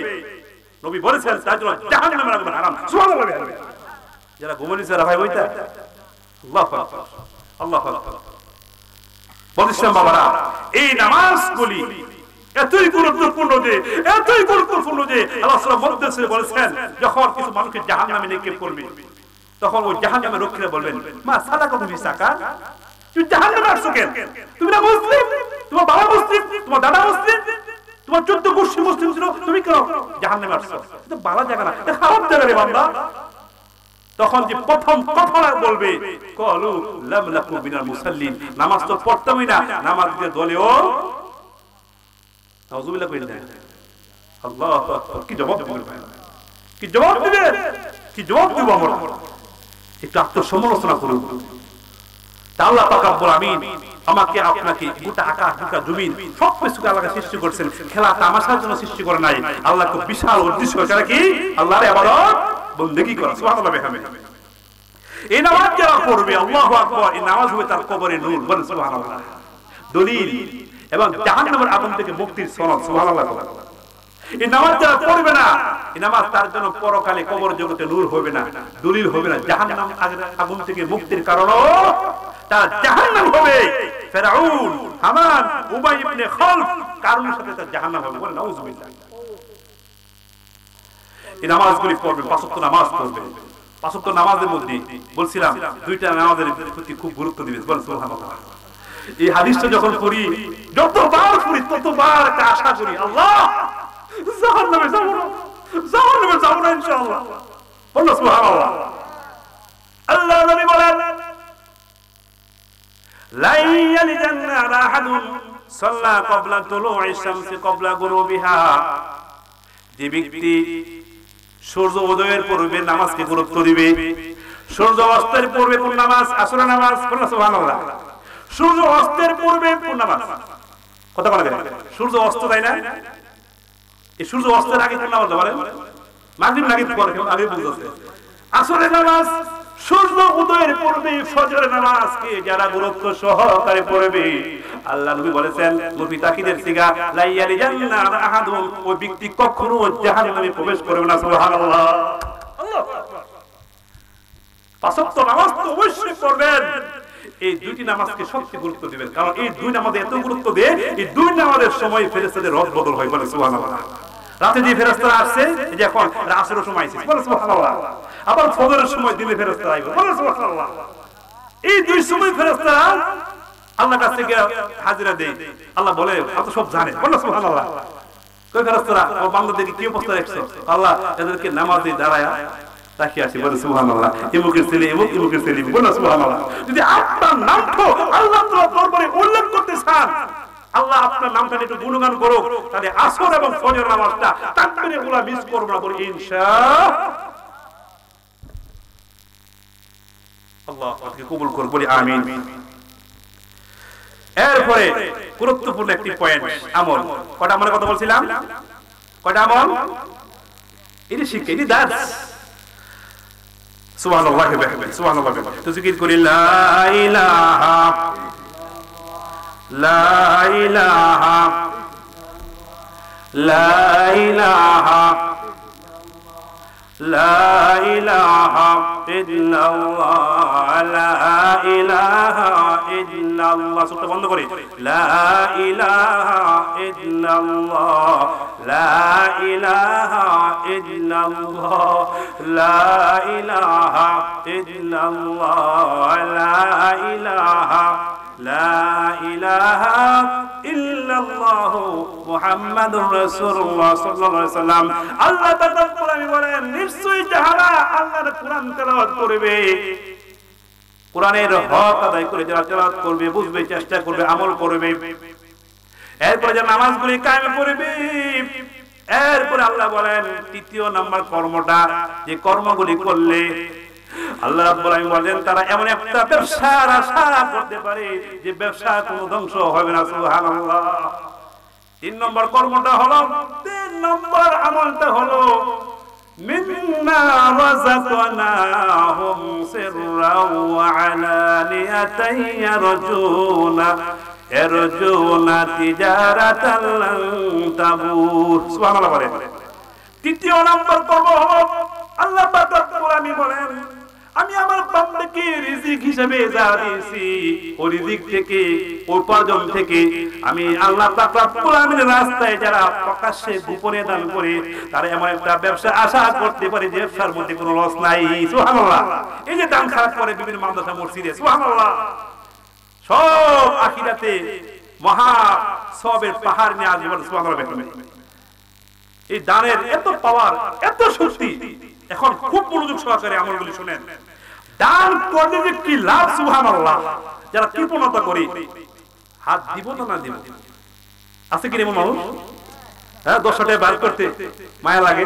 নবী বলেছেন তার জন্য জাহান্নামের আগুন হারাম। সুবহানাল্লাহ। যারা ঘুমানি যারা ভাই বইতা, আল্লাহু আকবার, আল্লাহু আকবার। বলছেন বাবারা, এই নামাজগুলি এতই গুরুত্বপূর্ণ যে আল্লাহ সুবহানাহু ওয়া তাআলা বলেছেন, যখন কিছু মানুষকে জাহান্নামে নিক্ষেপ করবে, তখন ওই জাহান্নামের রক্ষীরা বলবেন, মা সালাকাকুম ফি সাকার, তুমি জাহান্নামে আসছো কেন? তুমি না মুসলিম, তোমার বাবা মুসলিম, তোমার দাদা মুসলিম, তোমার 14 গোষ্ঠী মুসলিম ছিল, তুমি কেন জাহান্নামে আসছো? এটা ভালো জায়গা না, এটা খারাপ জায়গা রে বান্দা। তখন যে প্রথম কথা বলবে, ক্বালু লাম নাকু মিনাল মুসাল্লিন, নামাজ তো পড়তামই না, নামাজ দিয়ে দলেও নাউযুবিল্লাহ কইলেন। আল্লাহু আকবার। কি জবাব দিবেন ভাই? কি জবাব দিবেন? কি জবাব দিব আমরা? একটু আত্মসমালোচনা করুন। আল্লাহ পাক রব্বুল আমিন আমাকে আপনাকে গোটা আকাশ গোটা জমিন সব কিছুকে আল্লাহ সৃষ্টি করেছেন, খেলা তামাশার জন্য সৃষ্টি করে নাই। আল্লাহ খুব বিশাল উদ্দেশ্য আছে কি? আল্লাহর ইবাদত বন্দেগী করা। সুবহানাল্লাহ। এই নামাজ যারা পড়বে, আল্লাহু আকবার, এই নামাজ হবে তার কবরে নূর। বলেন সুবহানাল্লাহ। দলিল এবং জাহান্নামের আগুন থেকে মুক্তির সনদ। সুবহানাল্লাহ। এই নামাজ যারা পড়বে না, এই নামাজ তার জন্য পরকালে কবর জগতে নূর হবে না, দলিল হবে না, জাহান্নাম আগুন থেকে মুক্তির কারণও তার জাহান্নাম হবে। ফিরআউন, হামান, উবাই ইবনে খালফ কারণের সাথে তার জাহান্নাম হবে। বলেন নাউযুবিল্লাহ। এই নামাজগুলি পড়বে, পাঁচ ওয়াক্ত নামাজ পড়বে। পাঁচ ওয়াক্ত নামাজের মধ্যে বলছিলাম দুইটা নামাজের প্রতি খুব গুরুত্ব দিবেন। বলেন সুবহানাল্লাহ। এই হাদিসটা যখন পড়ি, যতবার পড়ি ততবার একটা আশা করি, আল্লাহ জাহান্নামে যাব না, জাহান্নামে যাব না ইনশাআল্লাহ। বলুন সুবহানাল্লাহ। আল্লাহ নবী বলেন, লা ইয়ালিজান নার আহাদুন সাল্লা ক্বাবলা তুলুই শামসি ক্বাবলা গুরুবিহা, যে ব্যক্তি সূর্য উদয়ের পূর্বে নামাজকে গুরুত্ব দিবে, সূর্য অস্তের পূর্বে কোন নামাজ? আসরের নামাজ। বলুন সুবহানাল্লাহ। সূর্য অস্তের পূর্বে নামাজ। কথা বলা যায় সূর্য অস্ত তাই না, এই সূর্য অস্তের আগে কোন নামাজ বলেন? মাগরিব নাকি পরে আগে বুঝতেছে। আসরের নামাজ সূর্য উদয়ের পূর্বে ফজরের নামাজকে যারা গুরুত্ব সহকারে পড়বে, আল্লাহ নবী বলেছেন নবী তাকিদের সিগা লাইয়ালি জান্নাত আহাদুম, ওই ব্যক্তি কখনো জাহান্নামে প্রবেশ করবে না। সুবহানাল্লাহ। আল্লাহু আকবার। পাঁচ ওয়াক্ত নামাজ তো অবশ্যই পড়বেন। এই দুইটি নামাজকে সবচেয়ে গুরুত্ব দিবেন, কারণ এই দুই নামাজে এত গুরুত্ব দিয়ে এই দুই নামাজের সময় ফেরেশতাদের রদ বদল হয়। বলে সুবহানাল্লাহ। রাতে যে ফেরেশতারা আসছে এই যে এখন আসরের সময় আসছে, বলে সুবহানাল্লাহ। আবার ফজরের সময় দিনে ফেরেশতারা আইবে, বলে সুবহানাল্লাহ। এই দুই সময় ফেরেশতারা আল্লাহর কাছে গিয়ে হাজিরা দেয়। আল্লাহ বলে আপনি সব জানেন, বলে সুবহানাল্লাহ। কই ফেরেশতারা ও বান্দাদেরকে কি অবস্থা রাখছো? আল্লাহ এদেরকে নামাজে দাঁড়ায়া তাকিয়ে আছে, বলে সুবহানাল্লাহ। ইমুকের ছেলে ইমুকের ছেলে, বলে সুবহানাল্লাহ। যদি আপনার নামটা আল্লাহ তাআলা দরবারে উল্লেখ করতে চান, আল্লাহ আপনার নামটা একটু গুণগান করুক, তাহলে আসর এবং ফজর নামাজটা তাকবীরে গুলা মিস করব না, বলি ইনশাআল্লাহ। আল্লাহ কবুল করুন, বলি আমিন। এরপরে গুরুত্বপূর্ণ একটি পয়েন্ট, আমল। কয়টা আমলের কথা বলছিলাম? কয়টা আমল? এটি শিক্ষা, এটি দার্স। সুবহানাল্লাহ বিহামদিহি, সুবহানাল্লাহ বিহামদিহি। তো জিকির করি লা ইলাহা লা ইলাহা লা ইলাহা লা ইলাহা ইল্লাল্লাহ লা ইলাহা ইল্লাল্লাহ। সূত্র বন্ধ করে লা ইলাহা ইল্লাল্লাহ লা ইলাহা ইল্লাল্লাহ লা ইলাহা ইল্লাল্লাহ লা ইলাহা লা ইলাহা ইল্লাল্লাহ মুহাম্মাদুর রাসূলুল্লাহ সাল্লাল্লাহু আলাইহি ওয়াসাল্লাম। আল্লাহ তাআলা কোরআনে বলেন নিশ্চয়ই যারা আল্লাহর কোরআন তেলাওয়াত করবে, কোরআনের হক আদায় করে যারা তেলাওয়াত করবে, বুঝবে, চেষ্টা করবে, আমল করবে, এরপরে যারা নামাজগুলি কায়েম করবে, এরপরে আল্লাহ বলেন তৃতীয় নাম্বার কর্মটা, যে কর্মগুলি করলে আল্লাহ রাব্বুল আলামিন বলেন তারা এমন একটা ব্যবসার আশা করতে পারে যে ব্যবসা কোনো ধ্বংস হবে না। সুবহানাল্লাহ। তিন নম্বর কর্মটা হলো, তিন নম্বর আমলটা হলো মিন্না রাযাকনাহুম সিররাও ওয়া আলানিয়াতান ইয়ারজুনা তিজারাতান লান তাবুর। সুবহানাল্লাহ বলেন। তৃতীয় নম্বর কর্ম হলো আল্লাহ পাক রব্বুল আলামিন বলেন আমি আমার বান্দাকে রিজিক হিসেবে যা দিয়েছি, ওই রিজিক থেকে, উপার্জন থেকে আমি আল্লাহ পাক রব্বুল আলামিনের রাস্তায় যারা প্রকাশ্যে গোপনে দান করে, তারা এমন একটা ব্যবসা আশা করতে পারে যে ব্যবসার মধ্যে কোনো লস নাই। সুবহানাল্লাহ। এই যে দান খারাপ করে বিভিন্ন মাদ্রাসা মসজিদে, সুবহানাল্লাহ, সব আখিরাতে মহা সবের পাহাড় নিয়ে আসবে। সুবহানাল্লাহ। এই দানের এত পাওয়ার, এত শক্তি। এখন খুব মনোযোগ সহকারে আমলগুলি শুনেন। দান করলে যে কি লাভ, সুবহানাল্লাহ। যারা কৃপণতা করে হাত দিব না দিব, আছে কি রে মানুষ? হ্যাঁ, 10 টাকা বার করতে মায়া লাগে।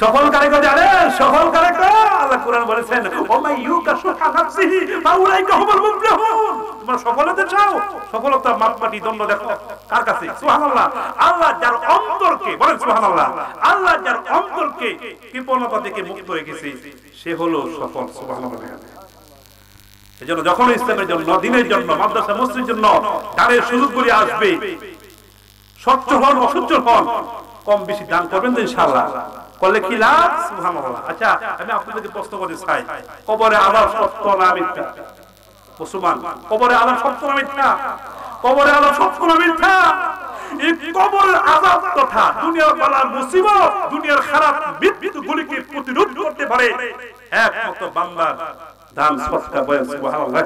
সফল কারিগর জানে, সফল কারিগর আল্লাহ কোরআন বলেছেন ওমাই ইউকাশুহা নাফসিহি ফাউলাইকা হুমুল মুফলিহুন। তোমরা সফল হতে চাও, সফলতার মাপকাঠি দণ্ড দেখো কার কাছে? সুবহানাল্লাহ। আল্লাহ যার অন্তরকে, বলেন সুবহানাল্লাহ, আল্লাহ যার অন্তরকে কৃপণতা থেকে মুক্ত রেখেছে সে হলো সফল। সুবহানাল্লাহ। এজন্য যখন ইসলামের জন্য, দ্বীনের জন্য, মাদ্রাসা মসজিদের জন্য দানের সুযোগগুলি আসবে, স্বচ্ছ হন অসচ্ছল হন, কম বেশি দান করবেন তো ইনশাআল্লাহ। করলে কি লাভ? সুবহানাল্লাহ। আচ্ছা, আমি আপনাদেরকে প্রশ্ন করতে চাই, কবরে আযাব সত্য না মিথ্যা? মুসলমান, কবরে আযাব সত্য না মিথ্যা? কবরে আযাব সত্য না মিথ্যা? এই কবরের আযাব তথা দুনিয়ার বালা মুসিবত, দুনিয়ার খারাপ মৃত্যুগুলিকে প্রতিরোধ করতে পারে একমাত্র বান্দার দান সদকা। বলেন সুবহানাল্লাহ।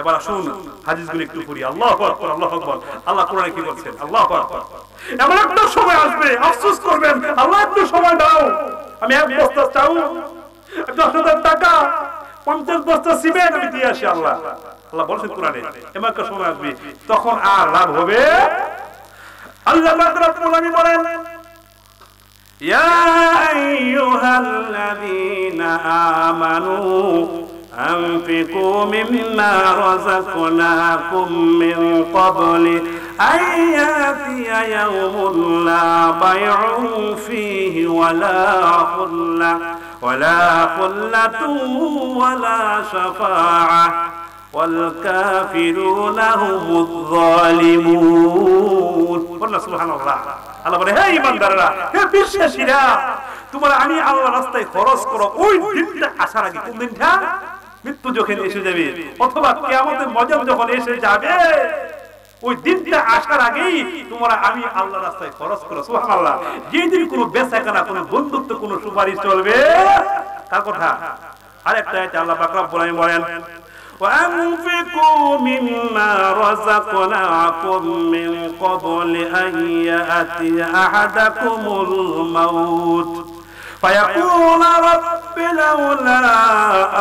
এবার আসুন হাদিসগুলো একটু পড়ি। আল্লাহু আকবার, আল্লাহু আকবার। আল্লাহ কোরআনে কি বলছেন? আল্লাহু আকবার। এমন একটা সময় আসবে আফসোস করবেন, আল্লাহ একটু সময় দাও, আমি এক বস্তা চাউ, 10,000 টাকা, 50 বস্তা সিমেন্ট আমি দিয়ে আসি। আল্লাহ আল্লাহ বলছেন কোরআনে এমন একটা সময় আসবে তখন আর লাভ হবে। আল্লাহ পাক রব্বুল আলামিন বলেন ইয়া আইয়ুহাল্লাযীনা আমানু أنفقوا مما رزقناكم من قبل أن يأتي يوم لا بيع فيه ولا خلة ولا شفاعة والكافرون هم الظالمون قلنا سبحان الله আল্লাহ বলে হে ঈমানদাররা হে বিশ্বাসীরা তোমরা আমি আল্লাহর রাস্তায় খরচ করো ওই দিনটা আসার আগে কোন দিনটা মৃত্যু যখন এসে যাবে অথবা কিয়ামতের ময়দান যখন এসে যাবে ওই দিনটা আসার আগেই তোমরা আমি আল্লাহর রাস্তায় খরচ করো সুবহানাল্লাহ যেদিন কোনো বেচাকেনা কোনো বন্ধুত্ব কোনো সুপারিশ চলবে কার কথা আরেকটা আয়াতে আল্লাহ পাক রব্বুল আলামিন বলেন وأنفقوا مما رزقناكم من قبل أن يأتي أحدكم الموت فيقول رب لولا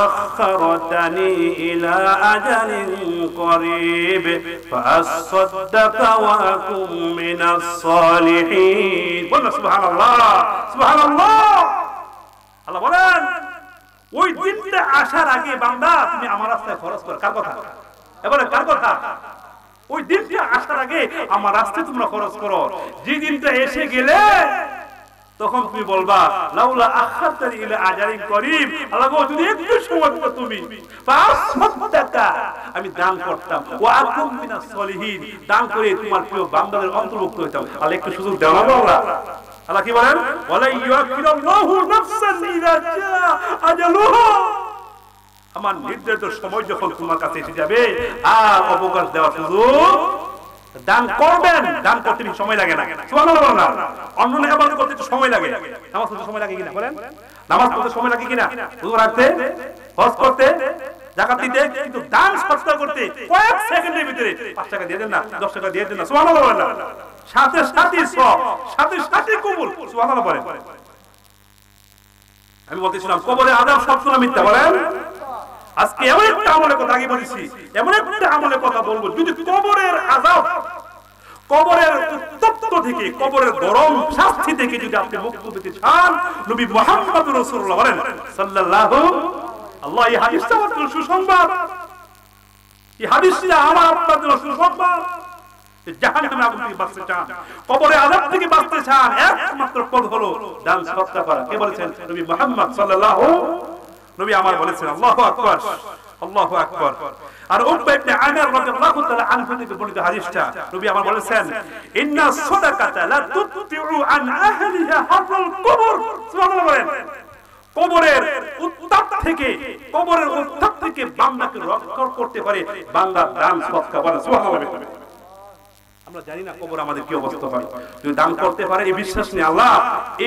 أخرتني إلى أجل قريب فأصدق وأكن من الصالحين سبحان الله سبحان الله الله বলেন ওই দিনটা আসার আগে বান্দা তুমি আমার রাস্তায় খরচ করো কার কথা এবারে কার কথা ওই দিনটা আসার আগে আমার রাস্তায় তোমরা খরচ করো যে দিনটা এসে গেলে তখন তুমি বলবা লাউলা আখারতানি ইলা আজারিন করিম আল্লাহ গো যদি একটু সময় দিতে তুমি ফাসাদদাকা আমি দান করতাম ওয়া আকুম মিনাস সলিহিন দান করে তোমার প্রিয় বান্দাদের অন্তর্ভুক্ত হইতাম আল্লাহ একটু সুযোগ দাও না আল্লাহ আল্লাহ কি বলেন ওয়ালা ইউআখিরুল্লাহু নাফসান ইযা জা আজালুহা আমার নির্ধারিত সময় যখন তোমার কাছে এসে যাবে আর অবকাশ দেওয়ার সুযোগ দান করবেন দান করতে সময় লাগে না সুবহানাল্লাহ অন্য ইবাদত করতে তো সময় লাগে নামাজ পড়তে সময় লাগে কিনা বলেন নামাজ পড়তে সময় লাগে কিনা ওযু রাখতে হজ করতে যাকাত দিতে কিন্তু দান সৎকার করতে কয়েক সেকেন্ডের ভিতরে 5 টাকা দিয়ে দেন না 10 টাকা দিয়ে দেন না সুবহানাল্লাহ সাথে সাথে সব সাথে সাথে কবুল সুবহানাল্লাহ বলেন আমি বলতেছিলাম কবরে আযাব সত্য না মিথ্যা বলেন আজকে এমন একটা আমলের কথা আগে বলেছি এমন একটা আমলের কথা বলবো যদি কবরের আযাব কবরের উত্তপ্ত থেকে কবরের গরম শাস্তি থেকে যদি আপনি মুক্তি পেতে চান নবী মুহাম্মদ রাসূলুল্লাহ বলেন সাল্লাল্লাহু আল্লাহ এই হাদিসটা আমাদের সুসংবাদ এই হাদিসটা আমার আপনাদের সুসংবাদ জাহান্নামের আগুন থেকে বাঁচতে চান কবরের আযাব থেকে বাঁচতে চান একমাত্র পথ হলো দান সদকা করা কে বলেছেন নবী মুহাম্মদ সাল্লাল্লাহু নবী আমার বলেছেন আল্লাহু আকবার আল্লাহু আকবার আর উকবা ইবনে আমির রাদিয়াল্লাহু তাআলা আনহু থেকে বর্ণিত হাদিসটা নবী আমার বলেছেন ইন্না সাদাকাতা লা তুতিউ আন আহলিহা হারুল কবর সুবহানাল্লাহ বলেন কবরের উত্তাপ থেকে বান্দাকে রক্ষা করতে পারে বান্দার দান সদকা বলেন সুবহানাল্লাহ আমরা জানি না কবর আমাদের কি অবস্থা হয় যদি দান করতে পারে এই বিশ্বাস নিয়ে আল্লাহ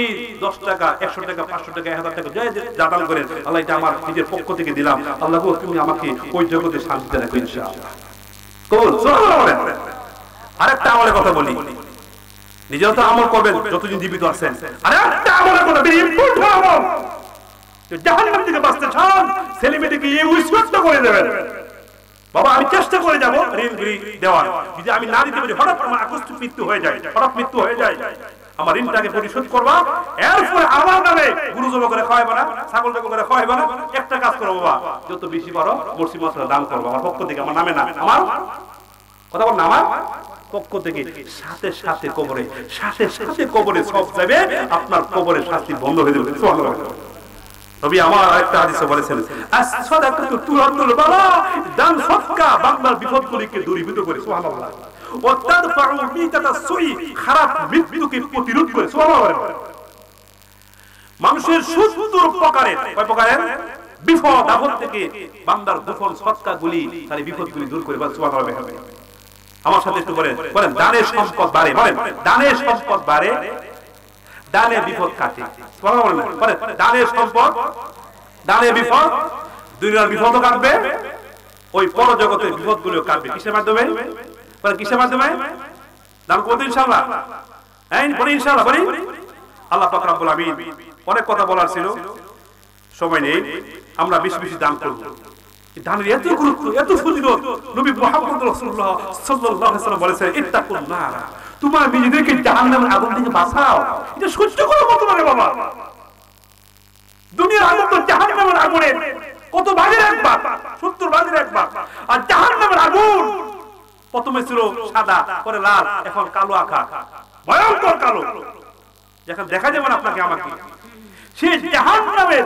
এই 10 টাকা 100 টাকা 500 টাকা 1000 টাকা যা দান করেন আল্লাহ এটা আমার নিজের পক্ষ থেকে দিলাম আল্লাহ গো তুমি আমাকে ওই জগতে শান্তিতে রাখো ইনশাআল্লাহ কবুল সুবহানাল্লাহ আরেকটা আমলের কথা বলি নিজেও তো আমল করবেন যতদিন জীবিত আছেন আরেকটা আমলের কথা বেশি ইম্পর্টেন্ট আমল জাহান্নাম থেকে বাঁচতে চান ছেলে মেয়েদেরকে এই উৎসর্গ করে দেবেন বাবা আমি চেষ্টা করে যাব ঋণ দেওয়ার যদি আমি না দিতে পারি হঠাৎ আমার আকস্মিক মৃত্যু হয়ে যায় আমার ঋণটাকে পরিশোধ করবা এরপর আমার নামে গরু জব করে খাওয়াইবা না ছাগল জব করে খাওয়াইবা না একটা কাজ করো বাবা যত বেশি পারো মসজিদ মাদ্রাসা দান করবা আমার পক্ষ থেকে আমার নামে না আমার কথা বল না আমার পক্ষ থেকে সাথে সাথে কবরে সব যাবে আপনার কবরের শাস্তি বন্ধ হয়ে যাবে সুবহানাল্লাহ নবী আমার আরেকটা হাদিসে বলেছেন as-সাদাকাতু তুরাদুল বালা দান সদকা বান্দার বিপদগুলিকে দূরীভূত করে সুবহানাল্লাহ ওয়া তাদফাউ মিতাতা সুই খারাপ মৃত্যুকে প্রতিরোধ করে সুবহানাল্লাহ মানুষের 70 প্রকারের কয় প্রকারের বিপদ আপদ থেকে বান্দার গোপন সদকাগুলি তার বিপদগুলি দূর করে সুবহানাল্লাহ আমার সাথে একটু বলেন দানের সম্পদ বাড়ে বলেন দানের সম্পদ বাড়ে দানের বিপদ কাটে সুবহানাল্লাহ বলেন দানের সম্পদ দানের বিপদ দুনিয়ার বিপদও কাটবে ওই পরজগতের বিপদগুলো কাটবে কিসের মাধ্যমে বলেন কিসের মাধ্যমে দান করতে ইনশাআল্লাহ হ্যাঁ বলি ইনশাআল্লাহ বলি আল্লাহ পাক রব্বুল আমিন অনেক কথা বলার ছিল সময় নেই আমরা বেশি বেশি দান করব দানের এত গুরুত্ব এত ফজিলত নবী মুহাম্মদ রাসূলুল্লাহ সাল্লাল্লাহু আলাইহি ওয়াসাল্লাম বলেছেন ইত্তাকুন নার তোমরা নিজেদেরকে জাহান্নামের আগুন থেকে বাঁচাও এটা সহ্য করো কত পারে বাবা দুনিয়ার আগুন তো জাহান্নামের আগুনের কত ভাগের এক ভাগ, 70 ভাগের এক ভাগ। আর জাহান্নামের আগুন প্রথমে ছিল সাদা, পরে লাল, এখন কালো আঁকা, ভয়ঙ্কর কালো, যখন দেখা যাবে না আপনাকে আমাকে। সেই জাহান্নামের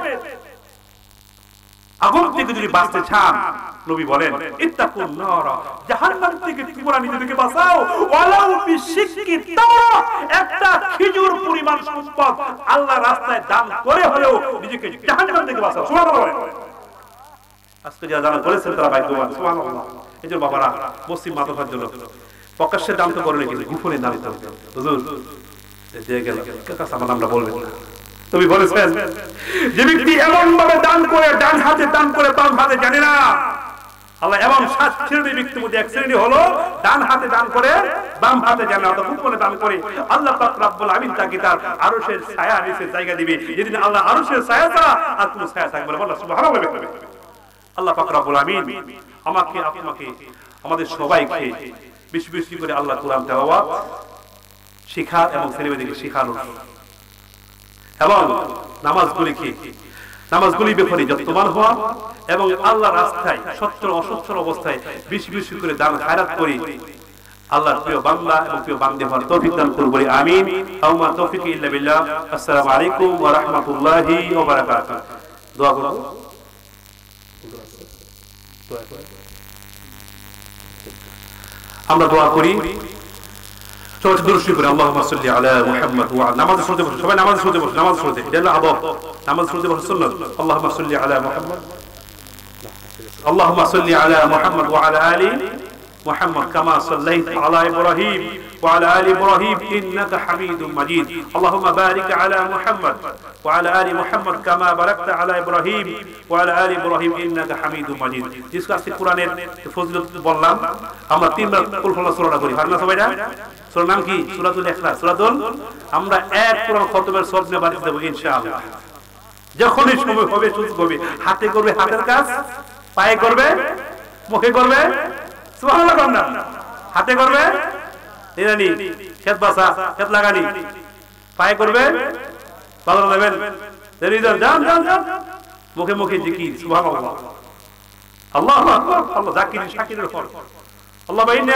আগুন থেকে যদি বাঁচতে চান, নবী বলেন ইত্তাকুন নার, জাহান্নাম থেকে তোমরা নিজেদেরকে বাঁচাও, ওয়ালাউ বিশিক্কি তামরা, একটা খেজুর পরিমাণ সম্পদ আল্লাহর রাস্তায় দান করে হলেও নিজেকে জাহান্নাম থেকে বাঁচাও। সুবহানাল্লাহ। আজকে যারা দান করেছেন তারা ভাগ্যবান। সুবহানাল্লাহ। এজন্য বাবারা মুসলিম মাতফার জন্য প্রকাশ্যে দান তো করেন, কিন্তু গোপনে দান করতে হবে। হুজুর দিয়ে গেল কাছে আমার নামটা বলবেন না। তুমি বলেছেন যে ব্যক্তি এমন ভাবে দান করে, ডান হাতে দান করে বাম হাতে জানে না, আল্লাহ এমন 7 শ্রেণীর ব্যক্তির মধ্যে এক শ্রেণী হলো ডান হাতে দান করে বাম হাতে জানে না, অর্থাৎ গোপনে দান করে। আল্লাহ পাক রব্বুল আমিন তাকে তার আরশের ছায়া নিচে জায়গা দিবে, যেদিন আল্লাহ আরশের ছায়া ছাড়া আর কোনো ছায়া থাকবে না। বলো সুবহানাল্লাহ। আল্লাহ পাক রব্বুল আমিন আমাকে আপনাকে আমাদের সবাইকে বেশি বেশি করে আল্লাহ কোরআন তেলাওয়াত শিখা এবং ছেলেমেয়েদেরকে শেখানো এবং নামাজগুলি ব্যাপারে যত্নবান হওয়া এবং আল্লাহর রাস্তায় সচ্ছল অসচ্ছল অবস্থায় বেশি বেশি করে দান খায়রাত করি। আল্লাহর প্রিয় বান্দা এবং প্রিয় বান্দে হওয়ার তৌফিক দান করুন, বলি আমিন। আওমা তৌফিক ইল্লা বিল্লাহ। আসসালামু আলাইকুম ওয়া রাহমাতুল্লাহি ওয়া বারাকাতুহু। দোয়া করুন। আমরা দোয়া করি, সবাই দুরূদ করি। আল্লাহুম্মা সাল্লি আলা মুহাম্মদ ওয়া আলা, নামাজ শুরুতে বসো, সবাই নামাজ শুরুতে বসো, নামাজ শুরুতে, এটা হলো আদব, নামাজ শুরুতে বসো সুন্নাত। আল্লাহুম্মা সাল্লি আলা মুহাম্মদ, আল্লাহুম্মা সাল্লি আলা মুহাম্মদ ওয়া আলা আলি মুহাম্মদ কামা সাল্লাইতা আলা ইব্রাহিম ওয়া আলা আলি ইব্রাহিম ইন্নাকা হামিদুম মাজিদ। আল্লাহুম্মা বারিক আলা মুহাম্মদ ওয়া আলা আলি মুহাম্মদ কামা বারাকতা আলা ইব্রাহিম ওয়া আলা আলি ইব্রাহিম ইন্নাকা হামিদুম মাজিদ। জিসকা আজকে কোরআনের ফজিলত বললাম, আমরা 3 বার কুল ফলা সূরাটা করি, পারেন না সবাইরা? সূরার নাম কি? সূরাতুল ইখলাস। সূরাতুল, আমরা এক কোরআন খতমের সওয়াব নিয়ে বাড়িতে দেব ইনশাআল্লাহ। যখনই সময় হবে, সুযোগ হবে, হাতে করবে হাতের কাজ, পায়ে করবে, মুখে করবে, সুবহানাল্লাহ বান্দা, হাতে করবে নিরানি, খেত বাসা, খেত লাগানি, পায়ে করবে বাজার দেবেন, দেরিদার যান যান যান, মুখে মুখে জিকির, সুবহানাল্লাহ, আল্লাহু আকবার, আল্লাহ জাকির শাকিরের ফল। আল্লাহ বাইনা